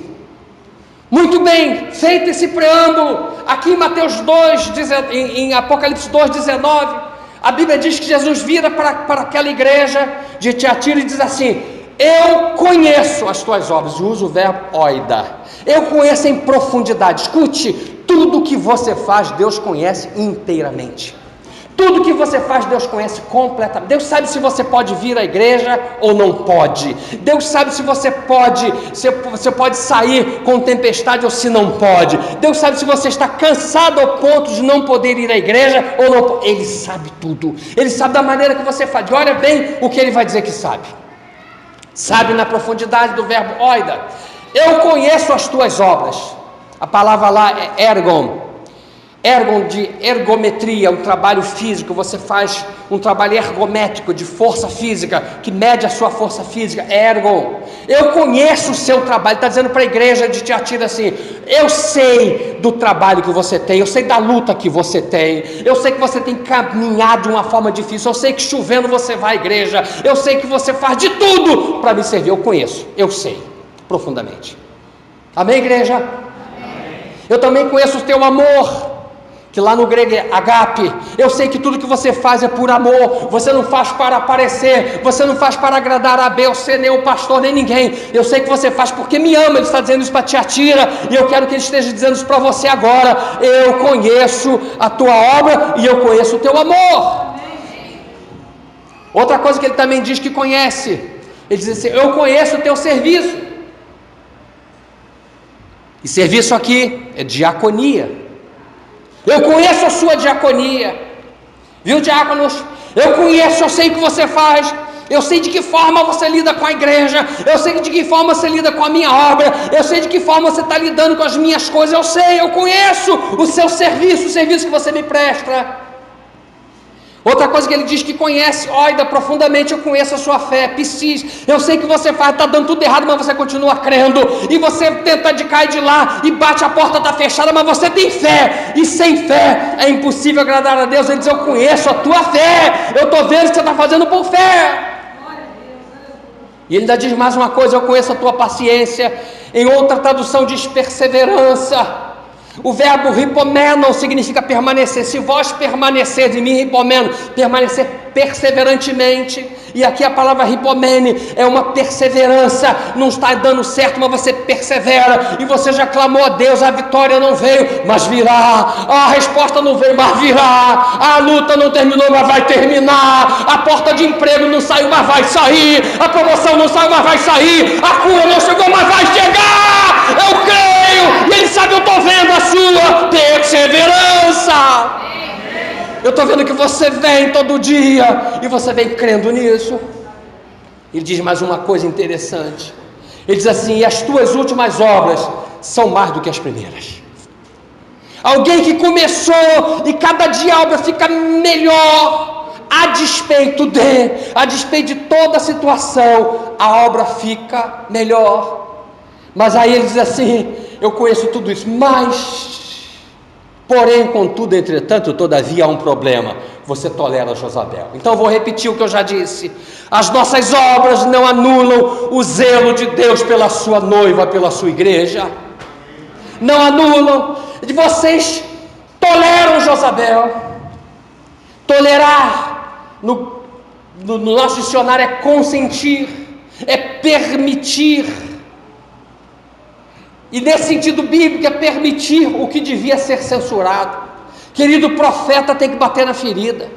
[SPEAKER 1] Muito bem, feito esse preâmbulo, aqui em Mateus 2, em Apocalipse 2,19, a Bíblia diz que Jesus vira para aquela igreja de Tiatira e diz assim: eu conheço as tuas obras, e usa o verbo oida. Eu conheço em profundidade. Escute, tudo que você faz, Deus conhece inteiramente. Tudo que você faz, Deus conhece completamente. Deus sabe se você pode vir à igreja ou não pode. Deus sabe se você pode sair com tempestade ou se não pode. Deus sabe se você está cansado ao ponto de não poder ir à igreja ou não pode. Ele sabe tudo. Ele sabe da maneira que você faz. E olha bem o que ele vai dizer que sabe. Sabe na profundidade do verbo oida. Eu conheço as tuas obras. A palavra lá é ergon. Ergon de ergometria, um trabalho físico. Você faz um trabalho ergométrico de força física, que mede a sua força física. Ergon. Eu conheço o seu trabalho. Está dizendo para a igreja de Tiatira assim: eu sei do trabalho que você tem, eu sei da luta que você tem, eu sei que você tem caminhado de uma forma difícil, eu sei que chovendo você vai à igreja, eu sei que você faz de tudo para me servir. Eu conheço, eu sei profundamente. Amém, igreja? Amém. Eu também conheço o teu amor, que lá no grego é agape. Eu sei que tudo que você faz é por amor. Você não faz para aparecer, você não faz para agradar a B ou C, nem o pastor, nem ninguém. Eu sei que você faz porque me ama. Ele está dizendo isso para Tiatira, e eu quero que ele esteja dizendo isso para você agora. Eu conheço a tua obra e eu conheço o teu amor. Outra coisa que ele também diz que conhece, ele diz assim: eu conheço o teu serviço. E serviço aqui é diaconia. Eu conheço a sua diaconia, viu, diáconos? Eu conheço, eu sei o que você faz, eu sei de que forma você lida com a igreja, eu sei de que forma você lida com a minha obra, eu sei de que forma você está lidando com as minhas coisas, eu sei, eu conheço o seu serviço, o serviço que você me presta. Outra coisa que ele diz que conhece, olha, profundamente eu conheço a sua fé, Piscis, eu sei que você está dando tudo errado, mas você continua crendo, e você tenta de cair de lá, e bate, a porta está fechada, mas você tem fé, e sem fé é impossível agradar a Deus. Ele diz, eu conheço a tua fé, eu estou vendo o que você está fazendo por fé. E ele ainda diz mais uma coisa, eu conheço a tua paciência. Em outra tradução diz perseverança. O verbo ripomeno significa permanecer. Se vós permanecer em mim, ripomeno, permanecer perseverantemente. E aqui a palavra ripomene é uma perseverança. Não está dando certo, mas você persevera. E você já clamou a Deus, a vitória não veio, mas virá. A resposta não veio, mas virá. A luta não terminou, mas vai terminar. A porta de emprego não saiu, mas vai sair. A promoção não saiu, mas vai sair. A cura não chegou, mas vai chegar. Eu creio. E ele sabe, eu estou vendo a sua perseverança. Eu estou vendo que você vem todo dia e você vem crendo nisso. Ele diz mais uma coisa interessante. Ele diz assim, e as tuas últimas obras são mais do que as primeiras. Alguém que começou e cada dia a obra fica melhor, a despeito de toda a situação, a obra fica melhor. Mas aí ele diz assim, eu conheço tudo isso, mas, porém, contudo, entretanto, todavia há um problema, você tolera Jezabel. Então eu vou repetir o que eu já disse, as nossas obras não anulam o zelo de Deus pela sua noiva, pela sua igreja, não anulam. Vocês toleram Jezabel. Tolerar no nosso dicionário é consentir, é permitir. E nesse sentido bíblico é permitir o que devia ser censurado. Querido, o profeta tem que bater na ferida.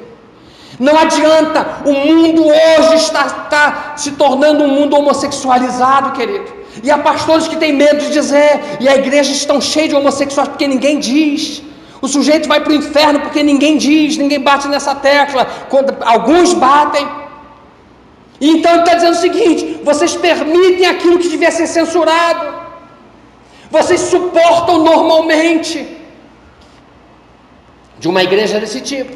[SPEAKER 1] Não adianta, o mundo hoje está se tornando um mundo homossexualizado, querido. E há pastores que têm medo de dizer, e a igreja está cheia de homossexuais porque ninguém diz. O sujeito vai para o inferno porque ninguém diz, ninguém bate nessa tecla. Quando alguns batem. E então ele está dizendo o seguinte, vocês permitem aquilo que devia ser censurado. Vocês suportam normalmente de uma igreja desse tipo.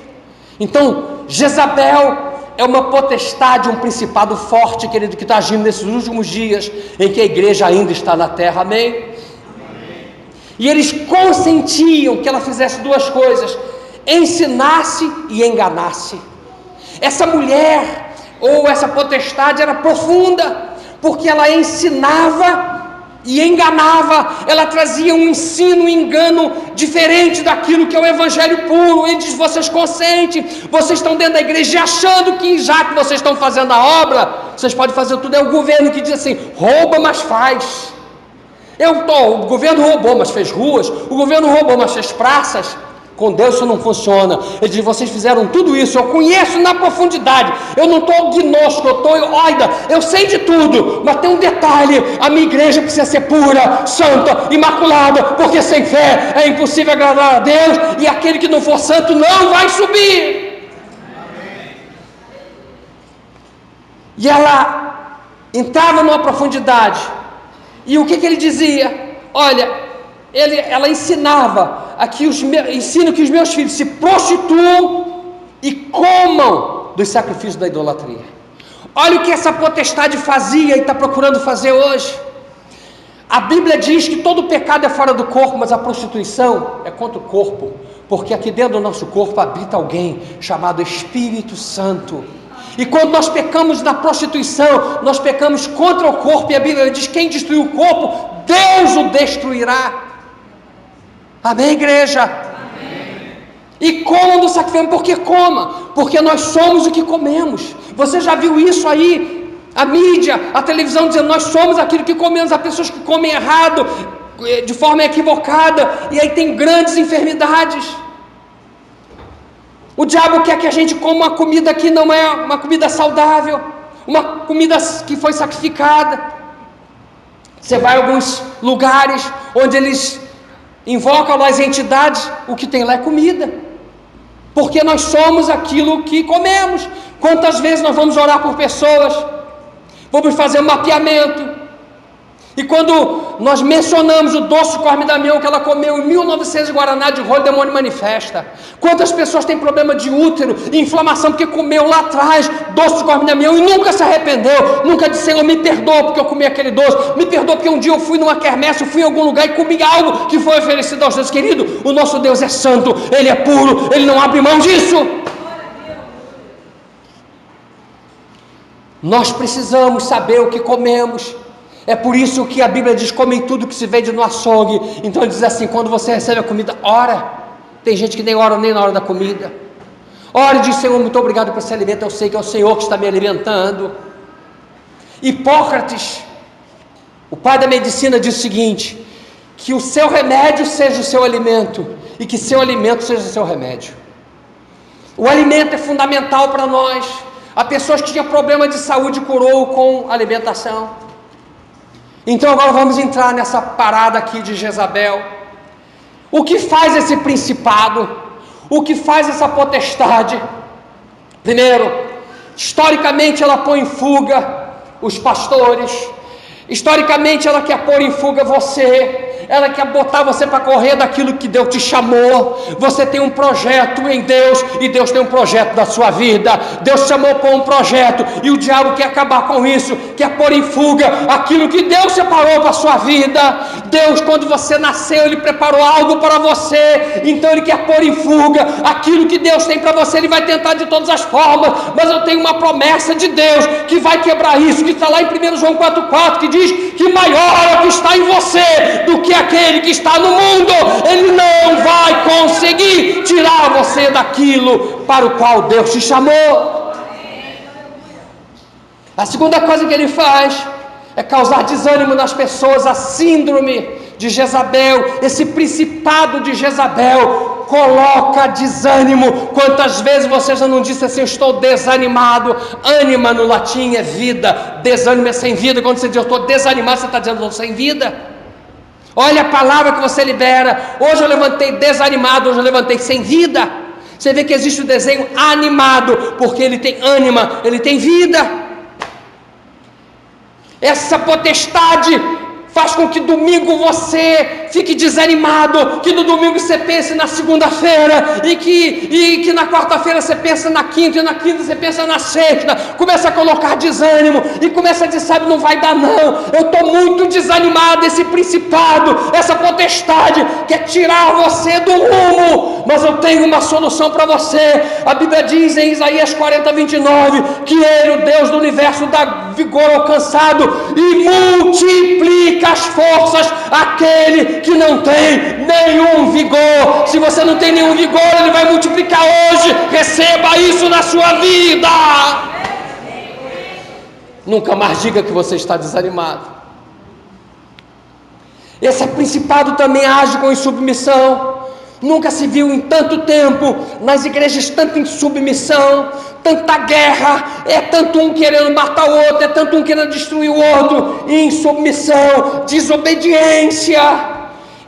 [SPEAKER 1] Então, Jezabel é uma potestade, um principado forte, querido, que está agindo nesses últimos dias, em que a igreja ainda está na terra, amém? E eles consentiam que ela fizesse duas coisas, ensinasse e enganasse. Essa mulher, ou essa potestade, era profunda, porque ela ensinava e enganava, ela trazia um ensino, um engano diferente daquilo que é o evangelho puro. Ele diz, vocês consentem, vocês estão dentro da igreja achando que já que vocês estão fazendo a obra, vocês podem fazer tudo. É o governo que diz assim, rouba mas faz. O governo roubou mas fez ruas, o governo roubou mas fez praças. Com Deus isso não funciona. Ele diz, vocês fizeram tudo isso, eu conheço na profundidade, eu não estou gnóstico, eu sei de tudo, mas tem um detalhe, a minha igreja precisa ser pura, santa, imaculada, porque sem fé é impossível agradar a Deus, e aquele que não for santo não vai subir. E ela entrava numa profundidade, e o que ele dizia? Olha, ela ensinava ensino que os meus filhos se prostituam e comam dos sacrifícios da idolatria. Olha o que essa potestade fazia e está procurando fazer hoje. A Bíblia diz que todo pecado é fora do corpo, mas a prostituição é contra o corpo, porque aqui dentro do nosso corpo habita alguém chamado Espírito Santo. E quando nós pecamos na prostituição, nós pecamos contra o corpo, e a Bíblia diz, quem destruiu o corpo, Deus o destruirá. Amém, igreja? Amém. E comam do sacrifício, porque coma, porque nós somos o que comemos. Você já viu isso aí? A mídia, a televisão dizendo, nós somos aquilo que comemos. Há pessoas que comem errado, de forma equivocada, e aí tem grandes enfermidades. O diabo quer que a gente coma uma comida que não é uma comida saudável, uma comida que foi sacrificada. Você vai a alguns lugares onde eles invocam lá as entidades, o que tem lá é comida. porque nós somos aquilo que comemos. Quantas vezes nós vamos orar por pessoas, vamos fazer um mapeamento, e quando nós mencionamos o doce Corme Damião que ela comeu em 1900 Guaraná de rolo, o demônio manifesta. Quantas pessoas têm problema de útero, inflamação, porque comeu lá atrás doce Corme Damião e nunca se arrependeu, nunca disse: Senhor, me perdoa porque eu comi aquele doce, me perdoa porque um dia eu fui numa quermesse, eu fui em algum lugar e comi algo que foi oferecido aos deuses. Querido, o nosso Deus é santo, Ele é puro, Ele não abre mão disso. Nós precisamos saber o que comemos. É por isso que a Bíblia diz: comem tudo que se vende no açougue. Então ele diz assim: quando você recebe a comida, ora. Tem gente que nem ora nem na hora da comida. Ora e diz: Senhor, muito obrigado por esse alimento, eu sei que é o Senhor que está me alimentando. Hipócrates, o pai da medicina, diz o seguinte: que o seu remédio seja o seu alimento, e que seu alimento seja o seu remédio. O alimento é fundamental para nós. Há pessoas que tinham problema de saúde, curou com alimentação. Então agora vamos entrar nessa parada aqui de Jezabel. O que faz esse principado? O que faz essa potestade? Primeiro, historicamente ela põe em fuga os pastores. Historicamente ela quer pôr em fuga você. Ela quer botar você para correr daquilo que Deus te chamou. Você tem um projeto em Deus, e Deus tem um projeto da sua vida. Deus te chamou para um projeto, e o diabo quer acabar com isso, quer pôr em fuga aquilo que Deus separou para a sua vida. Deus, quando você nasceu, Ele preparou algo para você, então Ele quer pôr em fuga aquilo que Deus tem para você. Ele vai tentar de todas as formas, mas eu tenho uma promessa de Deus que vai quebrar isso, que está lá em 1 João 4,4, que diz que maior é o que está em você do que aquele que está no mundo. Ele não vai conseguir tirar você daquilo para o qual Deus te chamou. A segunda coisa que ele faz é causar desânimo nas pessoas. A síndrome de Jezabel, esse principado de Jezabel, coloca desânimo. Quantas vezes você já não disse assim: eu estou desanimado? Ânima no latim é vida, desânimo é sem vida. Quando você diz eu estou desanimado, você está dizendo eu estou sem vida. Olha a palavra que você libera. Hoje eu levantei desanimado, hoje eu levantei sem vida. Você vê que existe o desenho animado, porque ele tem ânima, ele tem vida. Essa potestade faz com que domingo você fique desanimado, que no domingo você pense na segunda-feira, e que na quarta-feira você pensa na quinta, e na quinta você pensa na sexta. Começa a colocar desânimo, e começa a dizer: sabe, não vai dar não, eu estou muito desanimado. Esse principado, essa potestade quer tirar você do rumo, mas eu tenho uma solução para você. A Bíblia diz em Isaías 40:29, que Ele, o Deus do universo, dá vigor ao cansado e multiplica as forças àquele que não tem nenhum vigor. Se você não tem nenhum vigor, Ele vai multiplicar hoje. Receba isso na sua vida. Nunca mais diga que você está desanimado. Esse principado também age com insubmissão. Nunca se viu em tanto tempo nas igrejas tanta insubmissão, tanta guerra, é tanto um querendo matar o outro, é tanto um querendo destruir o outro, insubmissão, desobediência.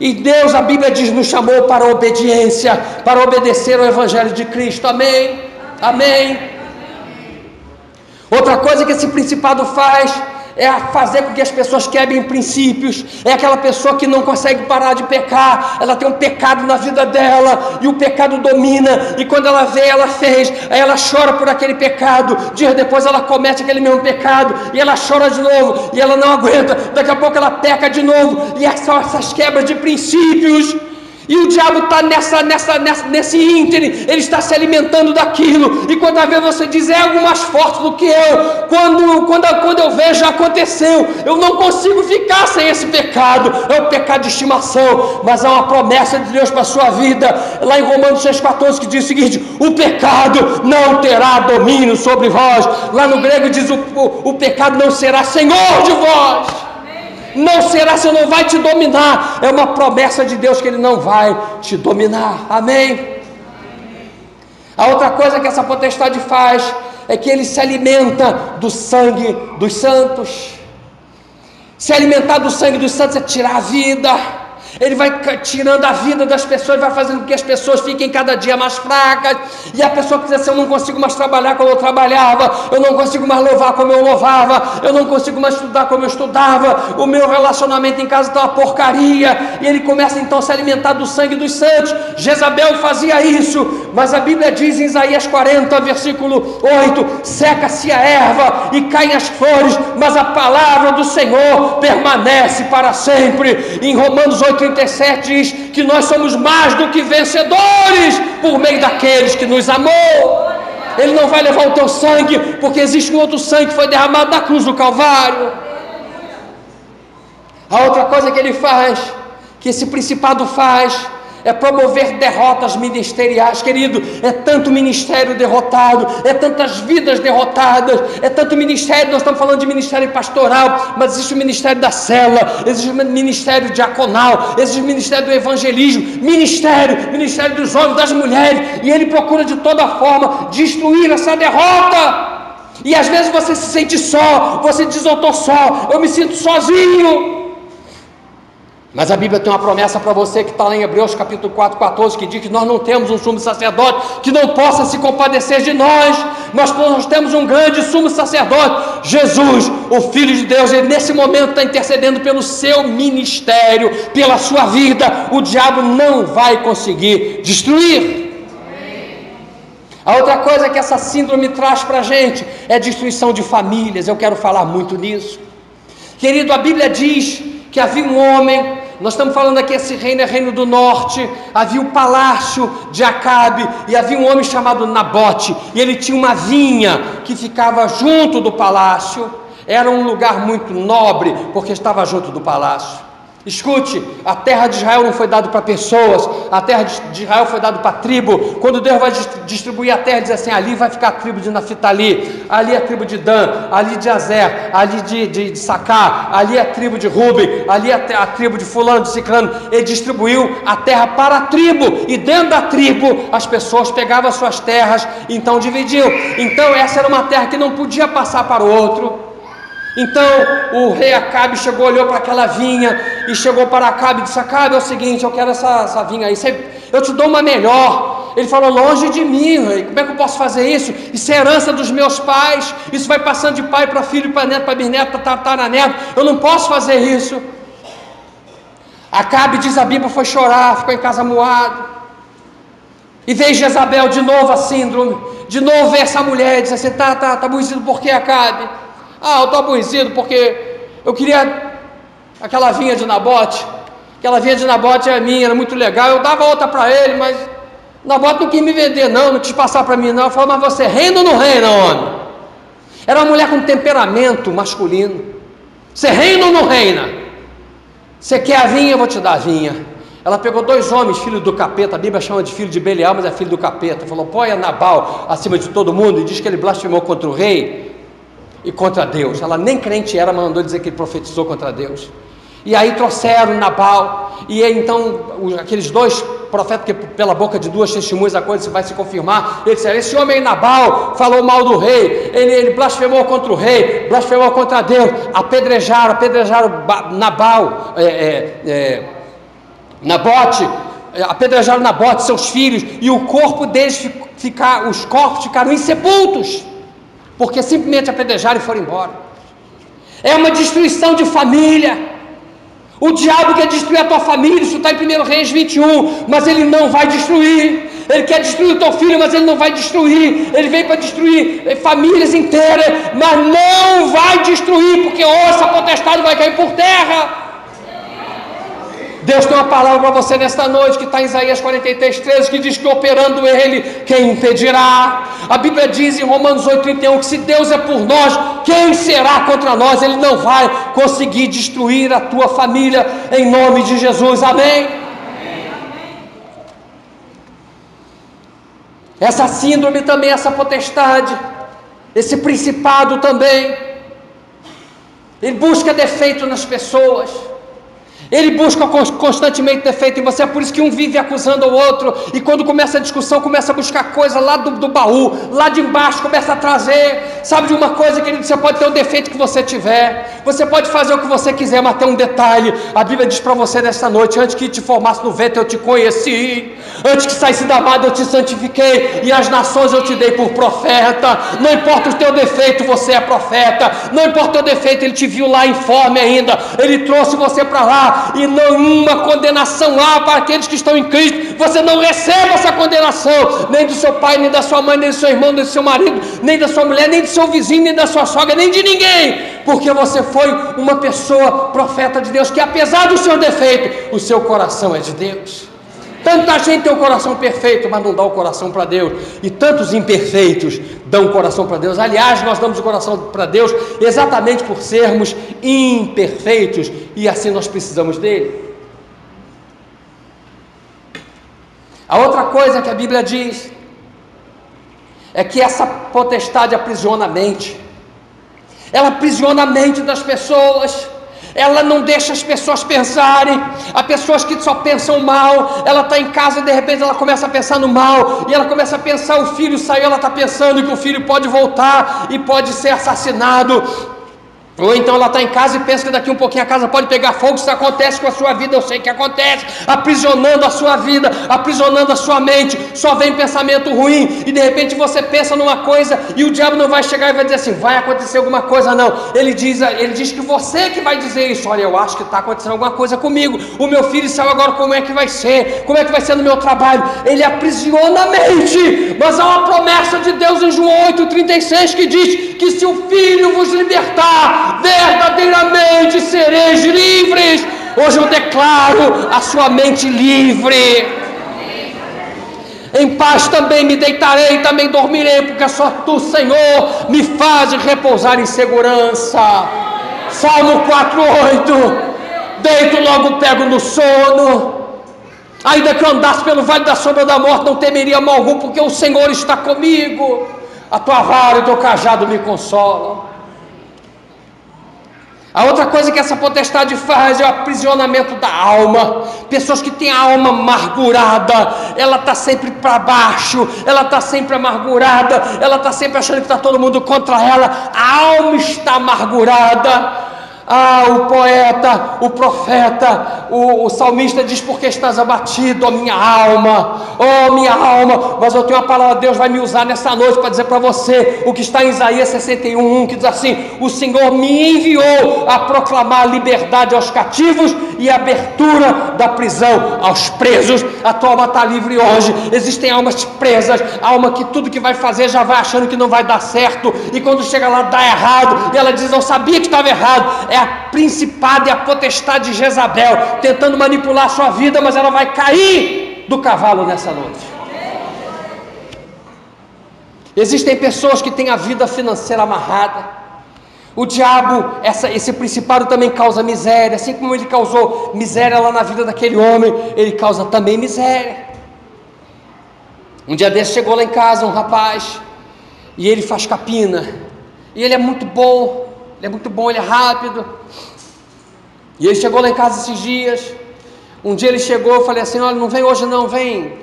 [SPEAKER 1] E Deus, a Bíblia diz, nos chamou para a obediência, para obedecer ao Evangelho de Cristo. Amém? Amém. Outra coisa que esse principado faz é fazer com que as pessoas quebrem princípios. É aquela pessoa que não consegue parar de pecar. Ela tem um pecado na vida dela, e o pecado domina, e quando ela vê, ela fez, aí ela chora por aquele pecado. Dias depois ela comete aquele mesmo pecado, e ela chora de novo, e ela não aguenta. Daqui a pouco ela peca de novo, e são essas quebras de princípios. E o diabo está nesse ínterim, ele está se alimentando daquilo, e quando a vez você diz: é algo mais forte do que eu, quando eu vejo, já aconteceu, eu não consigo ficar sem esse pecado, é o pecado de estimação. Mas há uma promessa de Deus para a sua vida, lá em Romanos 6,14, que diz o seguinte: o pecado não terá domínio sobre vós. Lá no grego diz: o pecado não será senhor de vós. Não será, você não vai te dominar. É uma promessa de Deus que Ele não vai te dominar. Amém? A outra coisa que essa potestade faz é que ele se alimenta do sangue dos santos. Se alimentar do sangue dos santos é tirar a vida, Ele vai tirando a vida das pessoas, vai fazendo com que as pessoas fiquem cada dia mais fracas, e a pessoa que diz assim: eu não consigo mais trabalhar como eu trabalhava, eu não consigo mais louvar como eu louvava, eu não consigo mais estudar como eu estudava, o meu relacionamento em casa está uma porcaria, e ele começa então a se alimentar do sangue dos santos. Jezabel fazia isso, mas a Bíblia diz em Isaías 40, versículo 8: seca-se a erva e caem as flores, mas a palavra do Senhor permanece para sempre. Em Romanos 8,37 diz que nós somos mais do que vencedores por meio daqueles que nos amou. Ele não vai levar o teu sangue, porque existe um outro sangue que foi derramado na cruz do Calvário. A outra coisa que ele faz, que esse principado faz, é promover derrotas ministeriais. Querido, é tanto ministério derrotado, é tantas vidas derrotadas, é tanto ministério. Nós estamos falando de ministério pastoral, mas existe o ministério da célula, existe o ministério diaconal, existe o ministério do evangelismo, ministério dos homens, das mulheres, e ele procura de toda forma destruir essa derrota. E às vezes você se sente só, você diz: eu estou só, eu me sinto sozinho. Mas a Bíblia tem uma promessa para você que está lá em Hebreus capítulo 4, 14, que diz que nós não temos um sumo sacerdote que não possa se compadecer de nós, mas nós temos um grande sumo sacerdote, Jesus, o Filho de Deus. Ele nesse momento está intercedendo pelo seu ministério, pela sua vida. O diabo não vai conseguir destruir. A outra coisa que essa síndrome traz para a gente é destruição de famílias. Eu quero falar muito nisso. Querido, a Bíblia diz que havia um homem, nós estamos falando aqui, esse reino é reino do norte, havia o palácio de Acabe, e havia um homem chamado Nabote, e ele tinha uma vinha que ficava junto do palácio. Era um lugar muito nobre, porque estava junto do palácio. Escute, a terra de Israel não foi dada para pessoas, a terra de Israel foi dada para a tribo. Quando Deus vai distribuir a terra, diz assim: ali vai ficar a tribo de Naftali, ali é a tribo de Dan, ali de Azer, ali de Sacar, ali é a tribo de Ruben, ali é a tribo de fulano, de ciclano. Ele distribuiu a terra para a tribo, e dentro da tribo as pessoas pegavam as suas terras, então dividiam. Então essa era uma terra que não podia passar para o outro. Então o rei Acabe chegou, olhou para aquela vinha e chegou para Acabe e disse: Acabe, é o seguinte, eu quero essa vinha aí, eu te dou uma melhor. Ele falou: longe de mim, rei, como é que eu posso fazer isso? Isso é herança dos meus pais, isso vai passando de pai para filho, para neto, para bisneto, para tataraneto, eu não posso fazer isso. Acabe, diz a Bíblia, foi chorar, ficou em casa moado. E veio Jezabel de novo, a síndrome, de novo veio essa mulher e disse assim: tá aborrecido por quê, Acabe? Eu estou aborrecido porque eu queria aquela vinha de Nabote. Aquela vinha de Nabote é minha, era muito legal. Eu dava outra para ele, mas Nabote não quis me vender não quis passar para mim não. Eu falei: mas você reina ou não reina, homem? Era uma mulher com temperamento masculino. Você reina ou não reina? Você quer a vinha? Eu vou te dar a vinha. Ela pegou 2 homens, filhos do capeta, a Bíblia chama de filho de Belial, mas é filho do capeta. Falou: põe a Nabal acima de todo mundo, e diz que ele blasfemou contra o rei e contra Deus. Ela nem crente era, mas mandou dizer que ele profetizou contra Deus. E aí trouxeram Nabal, e aí, então aqueles 2 profetas, que pela boca de 2 testemunhas a coisa vai se confirmar, eles disseram: esse homem Nabal falou mal do rei, ele blasfemou contra o rei, blasfemou contra Deus. Apedrejaram Nabal, Nabote, apedrejaram Nabote, seus filhos, e o corpo deles os corpos ficaram insepultos, porque simplesmente apedrejaram e foram embora. É uma destruição de família. O diabo quer destruir a tua família, isso está em 1 Reis 21, mas ele não vai destruir. Ele quer destruir o teu filho, mas ele não vai destruir. Ele veio para destruir famílias inteiras, mas não vai destruir, porque essa potestade vai cair por terra. Deus tem uma palavra para você nesta noite, que está em Isaías 43, 13, que diz que operando ele, quem impedirá? A Bíblia diz em Romanos 8,31 que se Deus é por nós, quem será contra nós? Ele não vai conseguir destruir a tua família, em nome de Jesus, amém? Essa síndrome também, essa potestade, esse principado também, ele busca defeito nas pessoas. Ele busca constantemente defeito em você. É por isso que um vive acusando o outro, e quando começa a discussão, começa a buscar coisa lá do baú, lá de embaixo, começa a trazer. Sabe de uma coisa, querido? Você pode ter o defeito que você tiver, você pode fazer o que você quiser, mas tem um detalhe: a Bíblia diz para você nesta noite: antes que te formasse no ventre eu te conheci, antes que saísse da madre eu te santifiquei, e as nações eu te dei por profeta. Não importa o teu defeito, você é profeta. Não importa o teu defeito, Ele te viu lá informe ainda, Ele trouxe você para lá. E nenhuma condenação há para aqueles que estão em Cristo. Você não recebe essa condenação, nem do seu pai, nem da sua mãe, nem do seu irmão, nem do seu marido, nem da sua mulher, nem do seu vizinho, nem da sua sogra, nem de ninguém, porque você foi uma pessoa profeta de Deus, que apesar do seu defeito, o seu coração é de Deus. Tanta gente tem o coração perfeito, mas não dá o coração para Deus, e tantos imperfeitos dão o coração para Deus. Aliás, nós damos o coração para Deus exatamente por sermos imperfeitos, e assim nós precisamos dele. A outra coisa que a Bíblia diz é que essa potestade aprisiona a mente. Ela aprisiona a mente das pessoas. Ela não deixa as pessoas pensarem. Há pessoas que só pensam mal. Ela está em casa e de repente ela começa a pensar no mal, e ela começa a pensar: o filho saiu, ela está pensando que o filho pode voltar e pode ser assassinado. Ou então ela está em casa e pensa que daqui um pouquinho a casa pode pegar fogo. Isso acontece com a sua vida, eu sei que acontece, aprisionando a sua vida, aprisionando a sua mente. Só vem pensamento ruim, e de repente você pensa numa coisa, e o diabo não vai chegar e vai dizer assim: vai acontecer alguma coisa, não. Ele diz que você que vai dizer isso: olha, eu acho que está acontecendo alguma coisa comigo, o meu filho saiu agora, como é que vai ser? Como é que vai ser no meu trabalho? Ele aprisiona a mente. Mas há uma promessa de Deus em João 8,36 que diz que se o Filho vos libertar, verdadeiramente sereis livres. Hoje eu declaro a sua mente livre. Em paz também me deitarei, também dormirei, porque só tu, Senhor, me fazes repousar em segurança. Salmo 4,8. Deito, logo pego no sono. Ainda que eu andasse pelo vale da sombra da morte, não temeria mal algum, porque o Senhor está comigo. A tua vara e o teu cajado me consolam. A outra coisa que essa potestade faz é o aprisionamento da alma. Pessoas que têm a alma amargurada, ela está sempre para baixo, ela está sempre amargurada, ela está sempre achando que está todo mundo contra ela. A alma está amargurada. O poeta, o profeta, o salmista diz: porque estás abatido, ó minha alma, ó minha alma. Mas eu tenho uma palavra, Deus vai me usar nessa noite para dizer para você o que está em Isaías 61:1, que diz assim: o Senhor me enviou a proclamar liberdade aos cativos e abertura da prisão aos presos. A tua alma está livre hoje. Existem almas presas, alma que tudo que vai fazer já vai achando que não vai dar certo, e quando chega lá dá errado, e ela diz: eu sabia que estava errado. É a principado e a potestade de Jezabel tentando manipular a sua vida, mas ela vai cair do cavalo nessa noite. Existem pessoas que têm a vida financeira amarrada. O diabo, esse principado também causa miséria. Assim como ele causou miséria lá na vida daquele homem, ele causa também miséria. Um dia desse chegou lá em casa um rapaz, e ele faz capina, e ele é muito bom. Ele é rápido. E ele chegou lá em casa esses dias. Um dia ele chegou, eu falei assim: olha, não vem hoje não, vem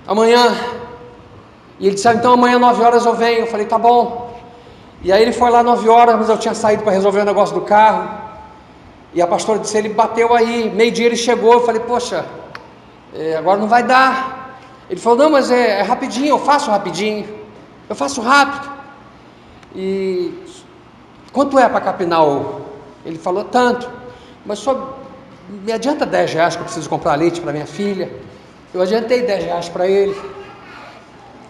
[SPEAKER 1] amanhã. E ele disse: então amanhã 9 horas eu venho. Eu falei: tá bom. E aí ele foi lá 9 horas, mas eu tinha saído para resolver o negócio do carro. E a pastora disse: ele bateu aí, meio-dia ele chegou. Eu falei: poxa, agora não vai dar. Ele falou: não, mas é rapidinho, eu faço rapidinho. Eu faço rápido. E quanto é para capinar? Ele falou: tanto. Mas só me adianta 10 reais, que eu preciso comprar leite para minha filha. Eu adiantei 10 reais para ele.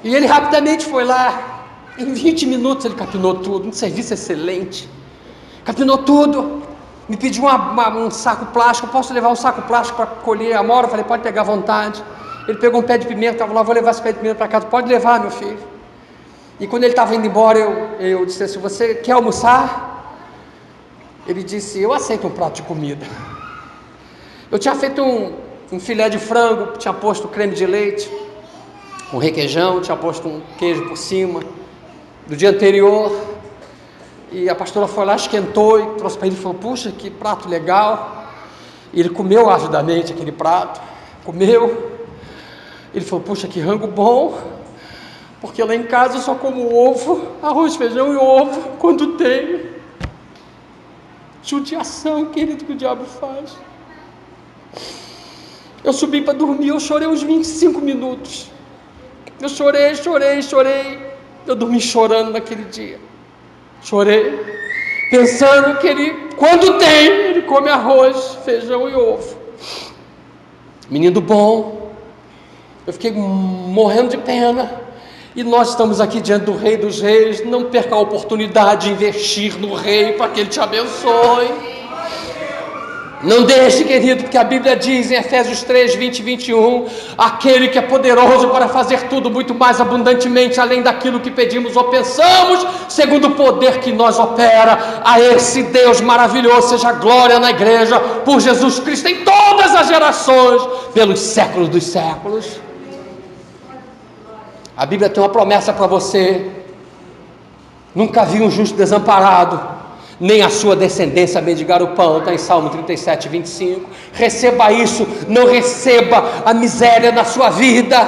[SPEAKER 1] E ele rapidamente foi lá. Em 20 minutos ele capinou tudo. Um serviço excelente. Capinou tudo. Me pediu um saco plástico. Posso levar um saco plástico para colher a amora? Eu falei: pode pegar à vontade. Ele pegou um pé de pimenta, estava lá: vou levar esse pé de pimenta para casa. Pode levar, meu filho. E quando ele estava indo embora, eu disse assim: você quer almoçar? Ele disse: eu aceito um prato de comida. Eu tinha feito um filé de frango, tinha posto creme de leite, um requeijão, tinha posto um queijo por cima, do dia anterior. E a pastora foi lá, esquentou e trouxe para ele e falou: puxa, que prato legal. E ele comeu avidamente aquele prato, comeu. Ele falou: puxa, que rango bom, porque lá em casa eu só como ovo, arroz, feijão e ovo, quando tem. Judiação, querido, que o diabo faz. Eu subi para dormir, eu chorei uns 25 minutos. Eu chorei. Eu dormi chorando naquele dia. Chorei, pensando que ele, quando tem, ele come arroz, feijão e ovo. Menino bom. Eu fiquei morrendo de pena. E nós estamos aqui diante do Rei dos Reis. Não perca a oportunidade de investir no Rei para que Ele te abençoe. Não deixe, querido, porque a Bíblia diz em Efésios 3, 20 e 21, aquele que é poderoso para fazer tudo muito mais abundantemente, além daquilo que pedimos ou pensamos, segundo o poder que nós opera, a esse Deus maravilhoso seja glória na igreja, por Jesus Cristo, em todas as gerações, pelos séculos dos séculos. A Bíblia tem uma promessa para você: nunca vi um justo desamparado, nem a sua descendência mendigar o pão. Está em Salmo 37, 25. Receba isso, não receba a miséria na sua vida.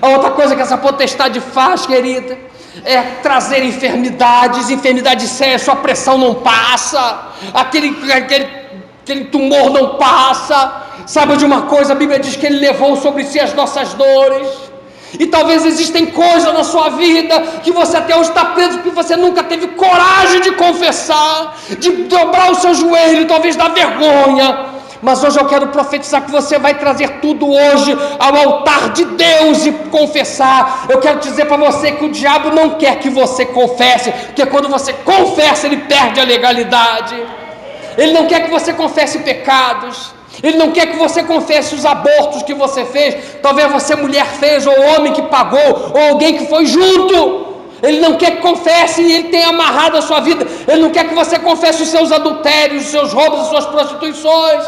[SPEAKER 1] A outra coisa que essa potestade faz, querida, é trazer enfermidades sérias. Sua pressão não passa, aquele tumor não passa. Sabe de uma coisa? A Bíblia diz que Ele levou sobre si as nossas dores. E talvez existem coisas na sua vida que você até hoje está preso, porque você nunca teve coragem de confessar, de dobrar o seu joelho, talvez da vergonha. Mas hoje eu quero profetizar que você vai trazer tudo hoje ao altar de Deus e confessar. Eu quero dizer para você que o diabo não quer que você confesse, porque quando você confessa, ele perde a legalidade. Ele não quer que você confesse pecados. Ele não quer que você confesse os abortos que você fez. Talvez você, mulher, fez, ou homem que pagou, ou alguém que foi junto. Ele não quer que confesse e ele tem amarrado a sua vida. Ele não quer que você confesse os seus adultérios, os seus roubos, as suas prostituições.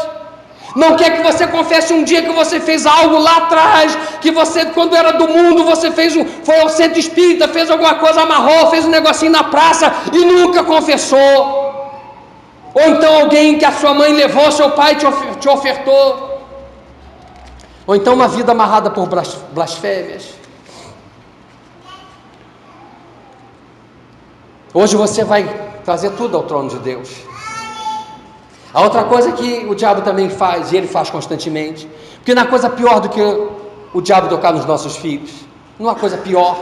[SPEAKER 1] Não quer que você confesse um dia que você fez algo lá atrás, que você, quando era do mundo, você foi ao centro espírita, fez alguma coisa, amarrou, fez um negocinho na praça e nunca confessou. Ou então alguém que a sua mãe levou, seu pai te ofertou. Ou então uma vida amarrada por blasfêmias. Hoje você vai trazer tudo ao trono de Deus. A outra coisa que o diabo também faz, e ele faz constantemente, porque não há coisa pior do que o diabo tocar nos nossos filhos. Não há coisa pior.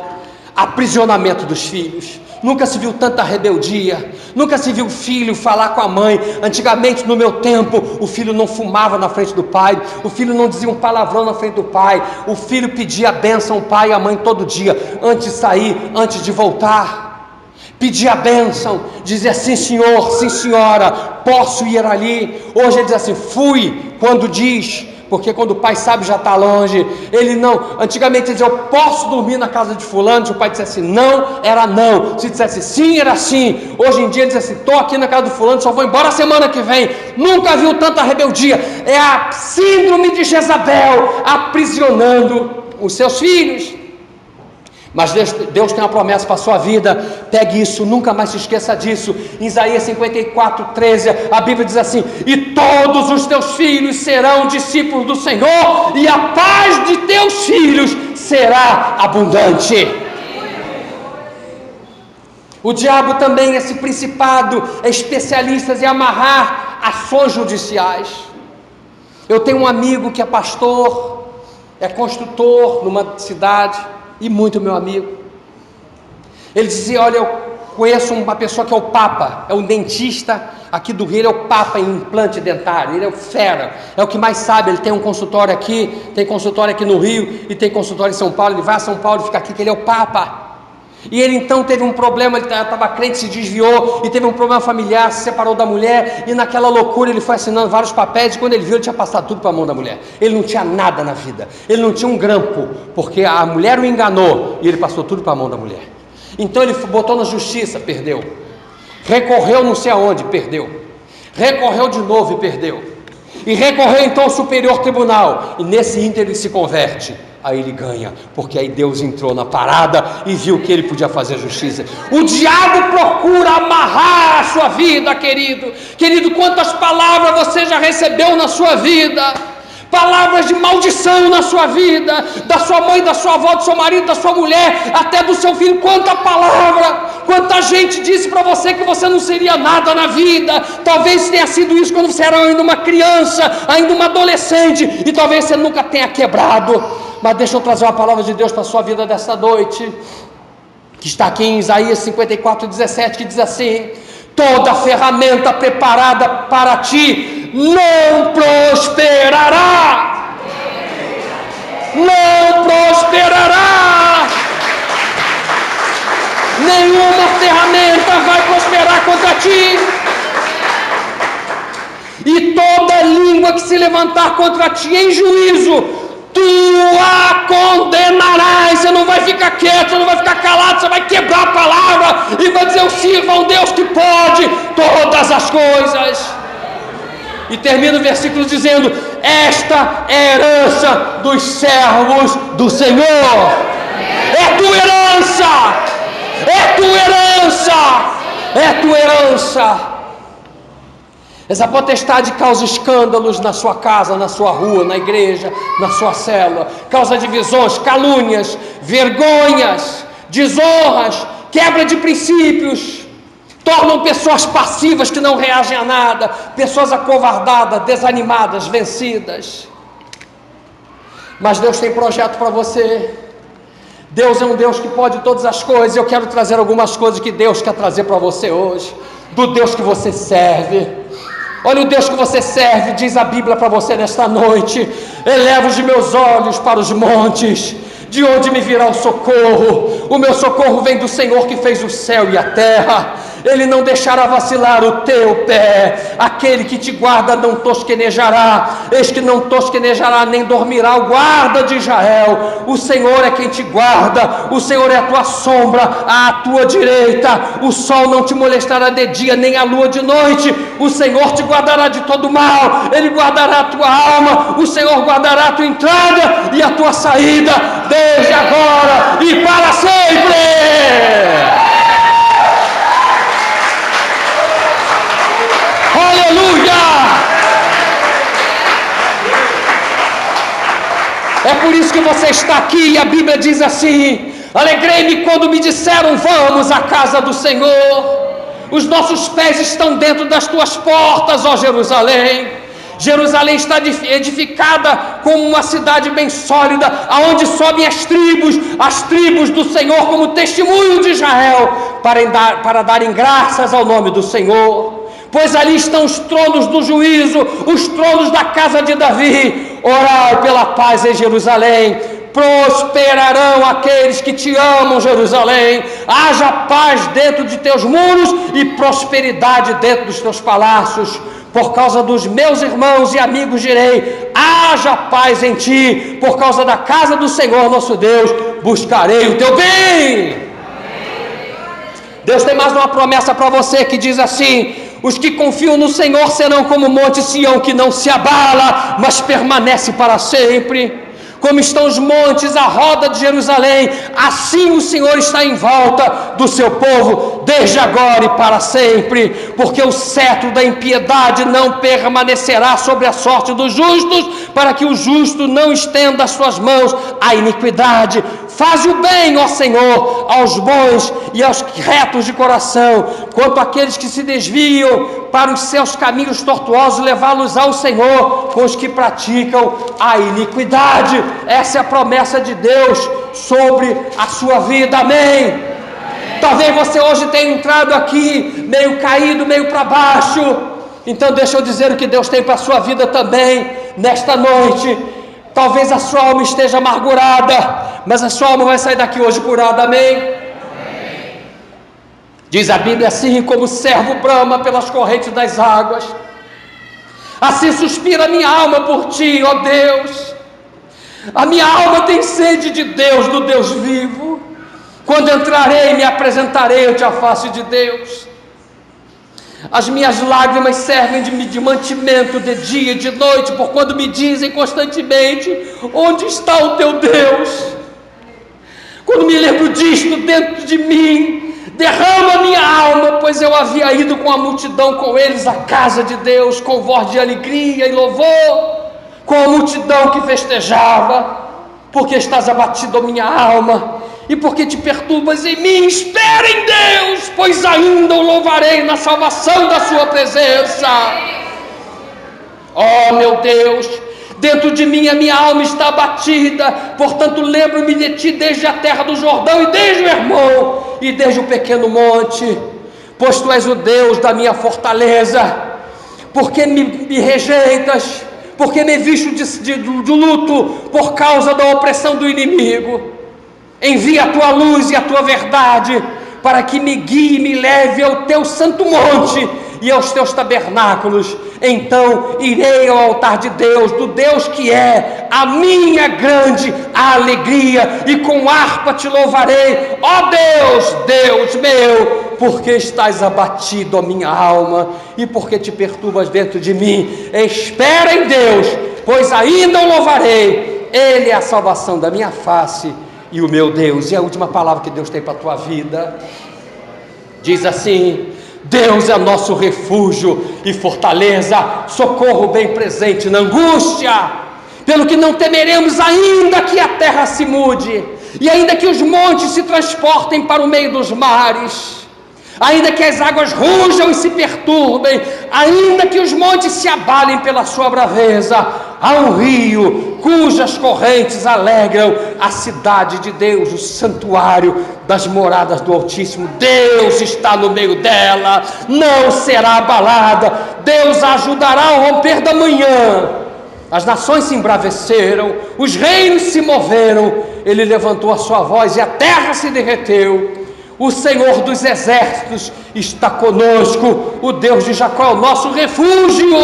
[SPEAKER 1] Aprisionamento dos filhos. Nunca se viu tanta rebeldia, nunca se viu o filho falar com a mãe. Antigamente, no meu tempo, o filho não fumava na frente do pai, o filho não dizia um palavrão na frente do pai, o filho pedia a bênção ao pai e à mãe todo dia, antes de sair, antes de voltar, pedia a bênção, dizia sim senhor, sim senhora, posso ir ali. Hoje ele diz assim, fui, quando diz, porque quando o pai sabe já está longe. Ele não, antigamente ele dizia, eu posso dormir na casa de fulano. Se o pai dissesse não, era não. Se dissesse sim, era sim. Hoje em dia ele diz assim, estou aqui na casa do fulano, só vou embora semana que vem. Nunca viu tanta rebeldia. É a síndrome de Jezabel aprisionando os seus filhos. Mas Deus tem uma promessa para a sua vida. Pegue isso, nunca mais se esqueça disso. Em Isaías 54, 13, a Bíblia diz assim, e todos os teus filhos serão discípulos do Senhor, e a paz de teus filhos será abundante. O diabo também, esse principado, é especialista em amarrar ações judiciais. Eu tenho um amigo que é pastor, é construtor numa cidade, e muito meu amigo. Ele dizia, olha, eu conheço uma pessoa que é o Papa, é um dentista aqui do Rio, ele é o Papa em implante dentário, ele é o fera, é o que mais sabe. Ele tem um consultório aqui, tem consultório aqui no Rio e tem consultório em São Paulo. Ele vai a São Paulo e fica aqui, que ele é o Papa. E ele então teve um problema, ele estava crente, se desviou e teve um problema familiar, se separou da mulher, e naquela loucura ele foi assinando vários papéis, e quando ele viu, ele tinha passado tudo para a mão da mulher. Ele não tinha nada na vida, ele não tinha um grampo, porque a mulher o enganou e ele passou tudo para a mão da mulher. Então ele botou na justiça, perdeu. Recorreu não sei aonde, perdeu. Recorreu de novo e perdeu. e recorreu então ao superior tribunal, e nesse ínter ele se converte. Aí ele ganha, porque aí Deus entrou na parada e viu que ele podia fazer justiça. O diabo procura amarrar a sua vida, querido. Querido, quantas palavras você já recebeu na sua vida? Palavras de maldição na sua vida, da sua mãe, da sua avó, do seu marido, da sua mulher, até do seu filho. Quanta palavra, quanta gente disse para você que você não seria nada na vida. Talvez tenha sido isso quando você era ainda uma criança, ainda uma adolescente, e talvez você nunca tenha quebrado. Mas deixa eu trazer uma palavra de Deus para a sua vida desta noite, que está aqui em Isaías 54:17, que diz assim: toda ferramenta preparada para ti não prosperará. Não prosperará. Nenhuma ferramenta vai prosperar contra ti. E toda língua que se levantar contra ti em juízo, tu a condenarás. Você não vai ficar quieto, você não vai ficar calado, você vai quebrar a palavra e vai dizer: eu sirvo a um Deus que pode todas as coisas. E termina o versículo dizendo: esta é a herança dos servos do Senhor. É tua herança, é tua herança, é tua herança. Essa potestade causa escândalos na sua casa, na sua rua, na igreja, na sua célula. Causa divisões, calúnias, vergonhas, desonras, quebra de princípios. Tornam pessoas passivas que não reagem a nada. Pessoas acovardadas, desanimadas, vencidas. Mas Deus tem projeto para você. Deus é um Deus que pode todas as coisas. Eu quero trazer algumas coisas que Deus quer trazer para você hoje. Do Deus que você serve. Olha o Deus que você serve, diz a Bíblia para você nesta noite: elevo os meus olhos para os montes, de onde me virá o socorro? O meu socorro vem do Senhor que fez o céu e a terra. Ele não deixará vacilar o teu pé. Aquele que te guarda não tosquenejará. Eis que não tosquenejará nem dormirá o guarda de Israel. O Senhor é quem te guarda. O Senhor é a tua sombra à tua direita. O sol não te molestará de dia, nem a lua de noite. O Senhor te guardará de todo mal. Ele guardará a tua alma. O Senhor guardará a tua entrada e a tua saída, desde agora e para sempre. Aleluia! É por isso que você está aqui, e a Bíblia diz assim: alegrei-me quando me disseram: vamos à casa do Senhor. Os nossos pés estão dentro das tuas portas, ó Jerusalém. Jerusalém está edificada como uma cidade bem sólida, aonde sobem as tribos do Senhor como testemunho de Israel, para darem graças ao nome do Senhor. Pois ali estão os tronos do juízo, os tronos da casa de Davi. Orai pela paz em Jerusalém. Prosperarão aqueles que te amam, Jerusalém. Haja paz dentro de teus muros e prosperidade dentro dos teus palácios. Por causa dos meus irmãos e amigos direi: haja paz em ti. Por causa da casa do Senhor nosso Deus, buscarei o teu bem. Deus tem mais uma promessa para você que diz assim: os que confiam no Senhor serão como o monte Sião, que não se abala, mas permanece para sempre. Como estão os montes à roda de Jerusalém, assim o Senhor está em volta do seu povo, desde agora e para sempre. Porque o cetro da impiedade não permanecerá sobre a sorte dos justos, para que o justo não estenda as suas mãos à iniquidade. Faz o bem, ó Senhor, aos bons e aos retos de coração. Quanto àqueles que se desviam para os seus caminhos tortuosos, levá-los ao Senhor, com os que praticam a iniquidade. Essa é a promessa de Deus sobre a sua vida, amém? Talvez você hoje tenha entrado aqui meio caído, meio para baixo. Então deixa eu dizer o que Deus tem para a sua vida também, nesta noite. Talvez a sua alma esteja amargurada, mas a sua alma vai sair daqui hoje curada, amém? Diz a Bíblia assim: como o servo brama pelas correntes das águas, assim suspira a minha alma por ti, ó Deus. A minha alma tem sede de Deus, do Deus vivo. Quando entrarei, me apresentarei ante a face de Deus. As minhas lágrimas servem de mantimento de dia e de noite, por quando me dizem constantemente: onde está o teu Deus? Quando me lembro disto dentro de mim, derrama a minha alma, pois eu havia ido com a multidão com eles à casa de Deus, com voz de alegria e louvor, com a multidão que festejava. Porque estás abatido a minha alma, e porque te perturbas em mim? Espera em Deus, pois ainda o louvarei na salvação da sua presença. Oh meu Deus, dentro de mim a minha alma está abatida, portanto lembro-me de ti desde a terra do Jordão, e desde o Hermon, e desde o pequeno monte, pois tu és o Deus da minha fortaleza. Porque me rejeitas? Porque me visto de luto por causa da opressão do inimigo? Envia a tua luz e a tua verdade, para que me guie e me leve ao teu santo monte e aos teus tabernáculos. Então irei ao altar de Deus, do Deus que é a minha grande alegria, e com harpa te louvarei. Ó Deus, Deus meu, porque estás abatido a minha alma, e porque te perturbas dentro de mim. Espera em Deus, pois ainda o louvarei. Ele é a salvação da minha face e o meu Deus. E a última palavra que Deus tem para a tua vida diz assim: Deus é nosso refúgio e fortaleza, socorro bem presente na angústia. Pelo que não temeremos, ainda que a terra se mude, e ainda que os montes se transportem para o meio dos mares, ainda que as águas rujam e se perturbem, ainda que os montes se abalem pela sua braveza. Há um rio cujas correntes alegram a cidade de Deus, o santuário das moradas do Altíssimo. Deus está no meio dela, não será abalada. Deus a ajudará ao romper da manhã. As nações se embraveceram, os reinos se moveram. Ele levantou a sua voz e a terra se derreteu. O Senhor dos exércitos está conosco, o Deus de Jacó é o nosso refúgio.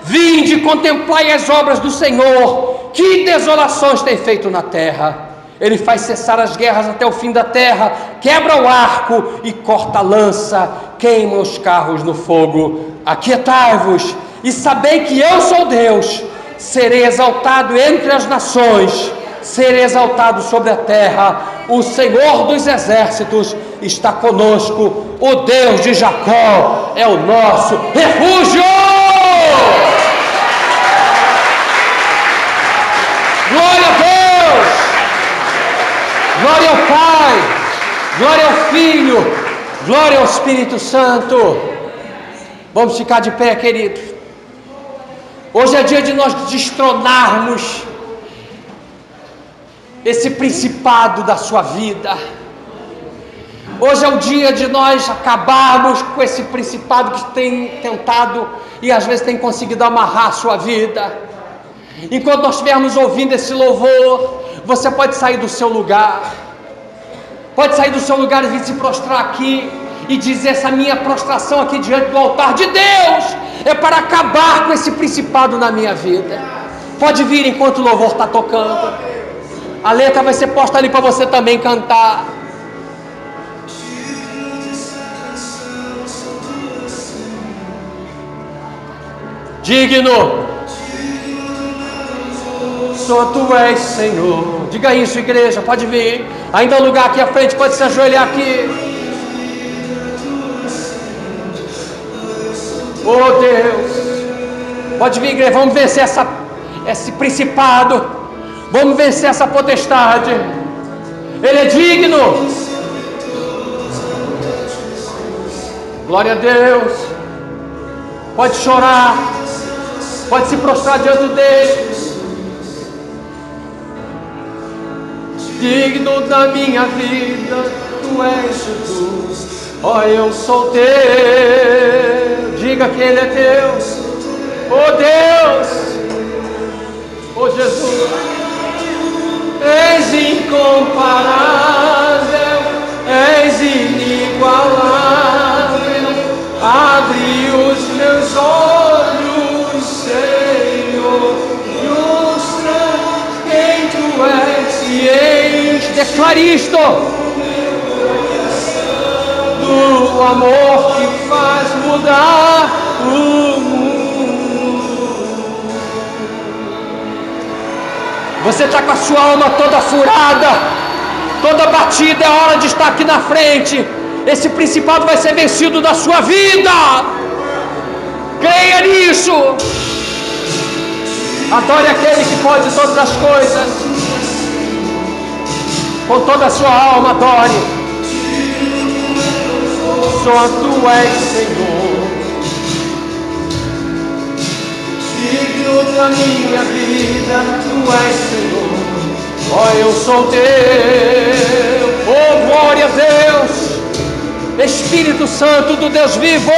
[SPEAKER 1] Vinde e contemplai as obras do Senhor, que desolações tem feito na terra. Ele faz cessar as guerras até o fim da terra, quebra o arco e corta a lança, queima os carros no fogo. Aquietai-vos e sabei que eu sou Deus. Serei exaltado entre as nações, serei exaltado sobre a terra. O Senhor dos exércitos está conosco, o Deus de Jacó é o nosso refúgio. Glória a Deus, glória ao Pai, glória ao Filho, glória ao Espírito Santo. Vamos ficar de pé, querido. Hoje é dia de nós destronarmos esse principado da sua vida. Hoje é o dia de nós acabarmos com esse principado que tem tentado e às vezes tem conseguido amarrar a sua vida. Enquanto nós estivermos ouvindo esse louvor, você pode sair do seu lugar, e vir se prostrar aqui e dizer: essa minha prostração aqui diante do altar de Deus é para acabar com esse principado na minha vida. Pode vir enquanto o louvor está tocando. A letra vai ser posta ali para você também cantar. Digno, só tu és, Senhor. Diga isso, igreja, pode vir. Ainda há lugar aqui à frente, pode se ajoelhar aqui. Oh Deus, pode vir, igreja, vamos vencer esse principado. Vamos vencer essa potestade. Ele é digno. Glória a Deus. Pode chorar, pode se prostrar diante dele. Digno da minha vida, tu és Jesus. Ó, eu sou teu. Diga que ele é teu. Oh Deus, oh Jesus, és incomparável, és inigualável. Abre os meus olhos, Senhor, mostra quem tu és e eis. Declare isto. amor que faz mudar o mundo. Você está com a sua alma toda furada, toda batida, é hora de estar aqui na frente. Esse principado vai ser vencido da sua vida. Creia nisso. Adore aquele que pode todas as coisas. Com toda a sua alma, adore. Só Tu és Senhor. Filho da minha vida, Tu és Senhor. Ó, eu sou Teu. Oh, glória a Deus. Espírito Santo do Deus vivo.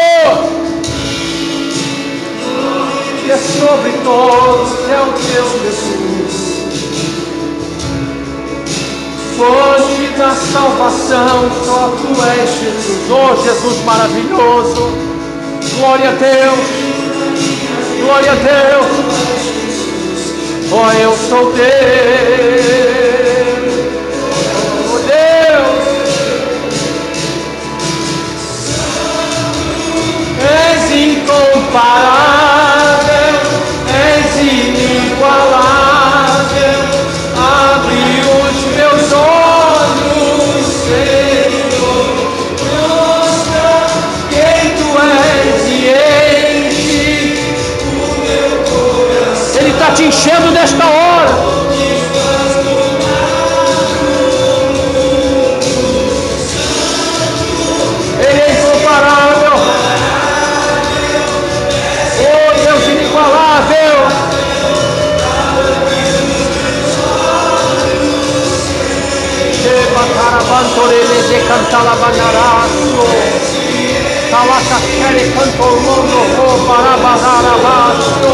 [SPEAKER 1] E é sobre todos é o Teu Jesus. Fonte da salvação, só Tu és Jesus. Oh, Jesus maravilhoso. Glória a Deus. Glória a Deus. Oh, eu sou Teu. Oh, Deus. És incomparável. És inigualável. Abre os meus olhos, Senhor, mostra quem Tu és e enche o meu coração. Ele está te enchendo nesta hora. Ele é incomparável. Oh, Deus inigualável. Carabantorele de Cantalabanaraço, Talacacere Cantolono, Parabazarabaço.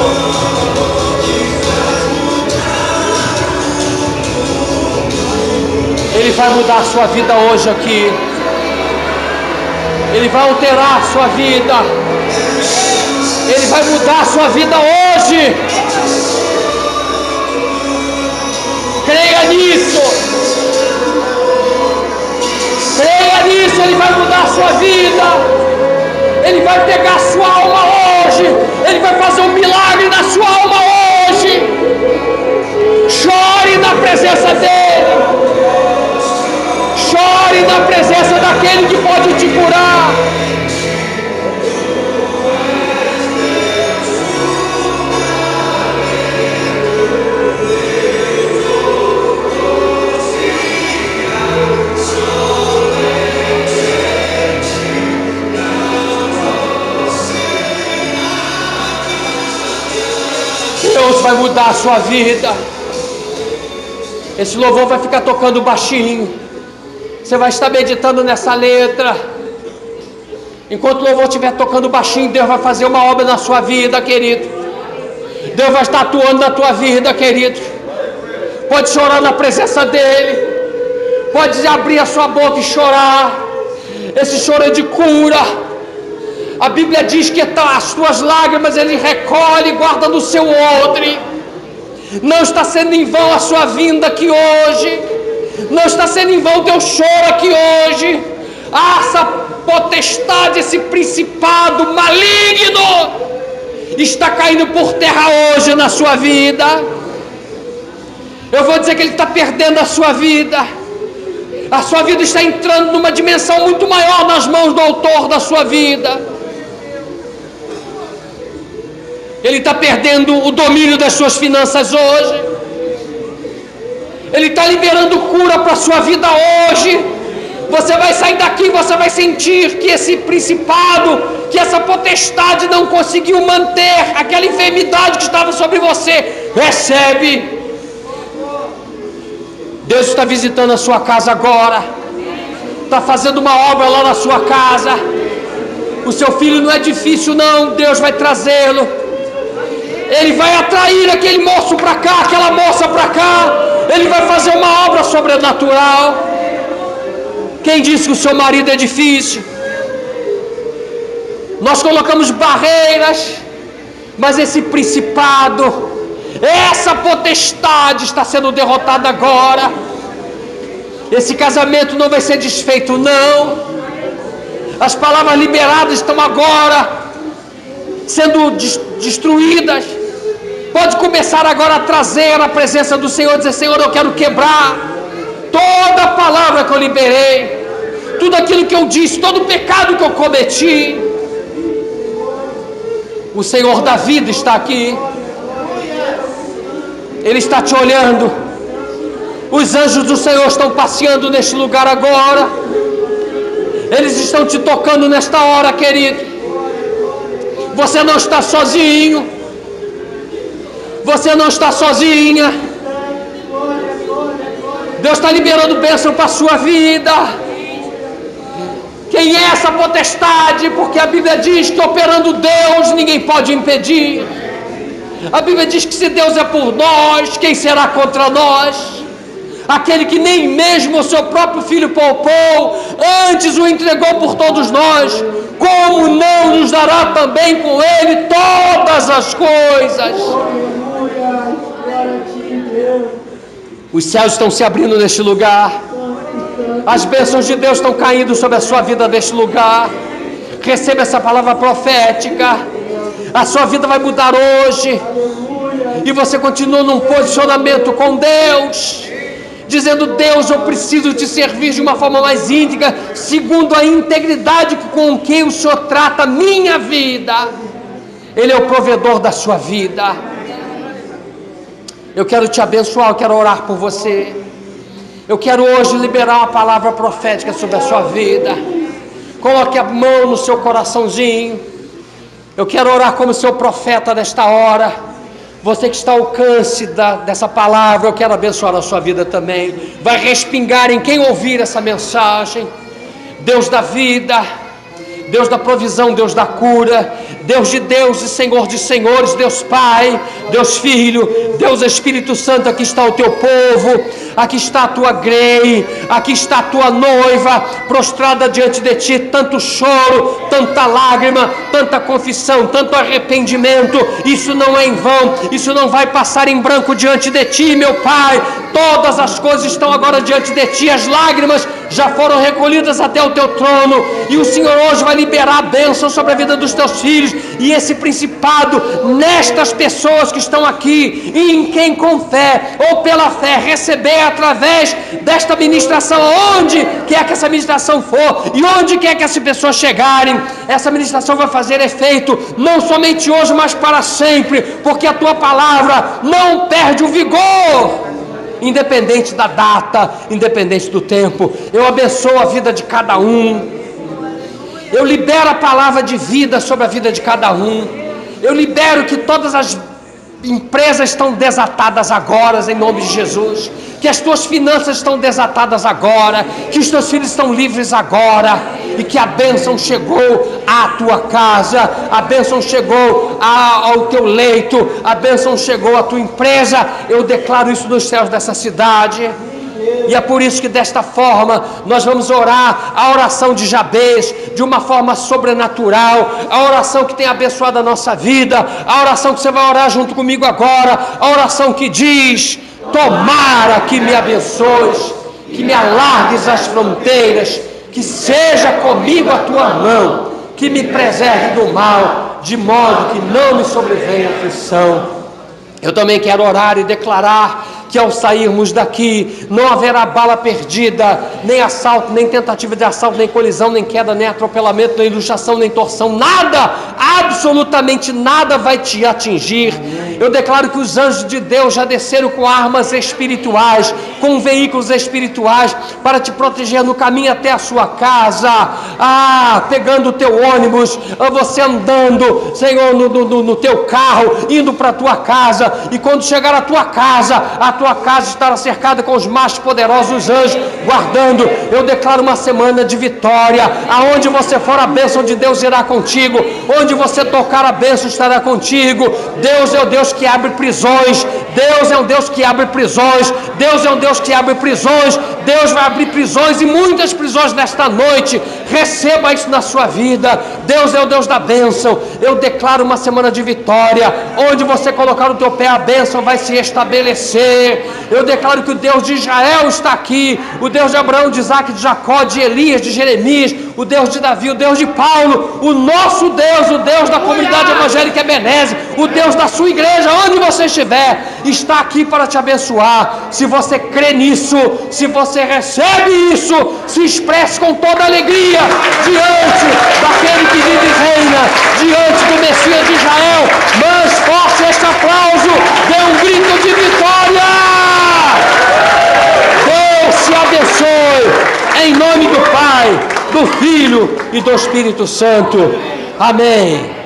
[SPEAKER 1] Ele vai mudar a sua vida hoje aqui. Ele vai alterar a sua vida. Ele vai mudar a sua vida hoje. Creia nisso. Creia nisso, Ele vai mudar a sua vida. Ele vai pegar a sua alma hoje. Ele vai fazer um milagre na sua alma hoje. Chore na presença dEle. Chore na presença daquele que pode te curar. Deus vai mudar a sua vida. Esse louvor vai ficar tocando baixinho. Você vai estar meditando nessa letra. Enquanto o louvor estiver tocando baixinho, Deus vai fazer uma obra na sua vida, querido. Deus vai estar atuando na tua vida, querido. Pode chorar na presença dEle. Pode abrir a sua boca e chorar. Esse choro é de cura. A Bíblia diz que as tuas lágrimas Ele recolhe e guarda no seu odre. Não está sendo em vão a sua vinda aqui hoje. Não está sendo em vão o teu choro aqui hoje. Essa potestade, esse principado maligno está caindo por terra hoje na sua vida. Eu vou dizer que ele está perdendo a sua vida. A sua vida está entrando numa dimensão muito maior nas mãos do autor da sua vida. Ele está perdendo o domínio das suas finanças hoje. Ele está liberando cura para a sua vida hoje. Você vai sair daqui, você vai sentir que esse principado, que essa potestade não conseguiu manter aquela enfermidade que estava sobre você. Recebe. Deus está visitando a sua casa agora. Está fazendo uma obra lá na sua casa. O seu filho não é difícil não, Deus vai trazê-lo. Ele vai atrair aquele moço para cá, aquela moça para cá. Ele vai fazer uma obra sobrenatural. Quem disse que o seu marido é difícil? Nós colocamos barreiras, mas esse principado, essa potestade está sendo derrotada agora. Esse casamento não vai ser desfeito não. As palavras liberadas estão agora sendo destruídas. Pode começar agora a trazer a presença do Senhor, dizer: Senhor, eu quero quebrar toda a palavra que eu liberei, tudo aquilo que eu disse, todo o pecado que eu cometi. O Senhor da vida está aqui, Ele está te olhando. Os anjos do Senhor estão passeando neste lugar agora, eles estão te tocando nesta hora, querido. Você não está sozinho, você não está sozinha. Deus está liberando bênção para a sua vida. Quem é essa potestade? Porque a Bíblia diz que operando Deus ninguém pode impedir. A Bíblia diz que se Deus é por nós, quem será contra nós? Aquele que nem mesmo o seu próprio Filho poupou, antes o entregou por todos nós, como não nos dará também com Ele todas as coisas? Os céus estão se abrindo neste lugar, as bênçãos de Deus estão caindo sobre a sua vida neste lugar. Receba essa palavra profética. A sua vida vai mudar hoje, e você continua num posicionamento com Deus, dizendo: Deus, eu preciso te servir de uma forma mais íntegra, segundo a integridade com que o Senhor trata a minha vida. Ele é o provedor da sua vida. Eu quero te abençoar, eu quero orar por você. Eu quero hoje liberar uma palavra profética sobre a sua vida. Coloque a mão no seu coraçãozinho. Eu quero orar como seu profeta nesta hora. Você que está ao alcance dessa palavra, eu quero abençoar a sua vida também. Vai respingar em quem ouvir essa mensagem. Deus da vida, Deus da provisão, Deus da cura, Deus de deuses, Senhor de senhores, Deus Pai, Deus Filho, Deus Espírito Santo, aqui está o teu povo, aqui está a tua grei, aqui está a tua noiva, prostrada diante de ti, tanto choro, tanta lágrima, tanta confissão, tanto arrependimento. Isso não é em vão, isso não vai passar em branco diante de ti, meu Pai. Todas as coisas estão agora diante de ti, as lágrimas já foram recolhidas até o teu trono, e o Senhor hoje vai liberar a bênção sobre a vida dos teus filhos, e esse principado nestas pessoas que estão aqui, e em quem com fé ou pela fé receber através desta ministração, onde quer que essa ministração for e onde quer que essas pessoas chegarem, essa ministração vai fazer efeito, não somente hoje, mas para sempre, porque a tua palavra não perde o vigor, independente da data, independente do tempo. Eu abençoo a vida de cada um, eu libero a palavra de vida sobre a vida de cada um, eu libero que todas as empresas estão desatadas agora, em nome de Jesus, que as tuas finanças estão desatadas agora, que os teus filhos estão livres agora, e que a bênção chegou à tua casa, a bênção chegou ao teu leito, a bênção chegou à tua empresa. Eu declaro isso nos céus dessa cidade. E é por isso que desta forma nós vamos orar a oração de Jabez, de uma forma sobrenatural, a oração que tem abençoado a nossa vida, a oração que você vai orar junto comigo agora, a oração que diz: tomara que me abençoes, que me alargues as fronteiras, que seja comigo a tua mão, que me preserve do mal, de modo que não me sobrevenha aflição. Eu também quero orar e declarar que ao sairmos daqui não haverá bala perdida, nem assalto, nem tentativa de assalto, nem colisão, nem queda, nem atropelamento, nem luxação, nem torção, nada, absolutamente nada vai te atingir. Eu declaro que os anjos de Deus já desceram com armas espirituais, com veículos espirituais, para te proteger no caminho até a sua casa, pegando o teu ônibus, você andando, Senhor, no teu carro, indo para a tua casa, e quando chegar à tua casa estará cercada com os mais poderosos anjos guardando. Eu declaro uma semana de vitória. Aonde você for, a bênção de Deus irá contigo. Onde você tocar, a bênção estará contigo. Deus é o Deus que abre prisões. Deus é um Deus que abre prisões. Deus é um Deus que abre prisões. Deus vai abrir prisões e muitas prisões nesta noite. Receba isso na sua vida. Deus é o Deus da bênção. Eu declaro uma semana de vitória. Onde você colocar o teu pé, a bênção vai se estabelecer. Eu declaro que o Deus de Israel está aqui. O Deus de Abraão, de Isaac, de Jacó, de Elias, de Jeremias, o Deus de Davi, o Deus de Paulo, o nosso Deus, o Deus da comunidade evangélica Ebenezer, o Deus da sua igreja, onde você estiver, está aqui para te abençoar. Se você crê nisso, se você recebe isso, se expresse com toda alegria diante daquele que vive e reina, diante do Messias de Israel. Mais forte este aplauso, dê um grito de vitória. Deus te abençoe, em nome do Pai, do Filho e do Espírito Santo. Amém.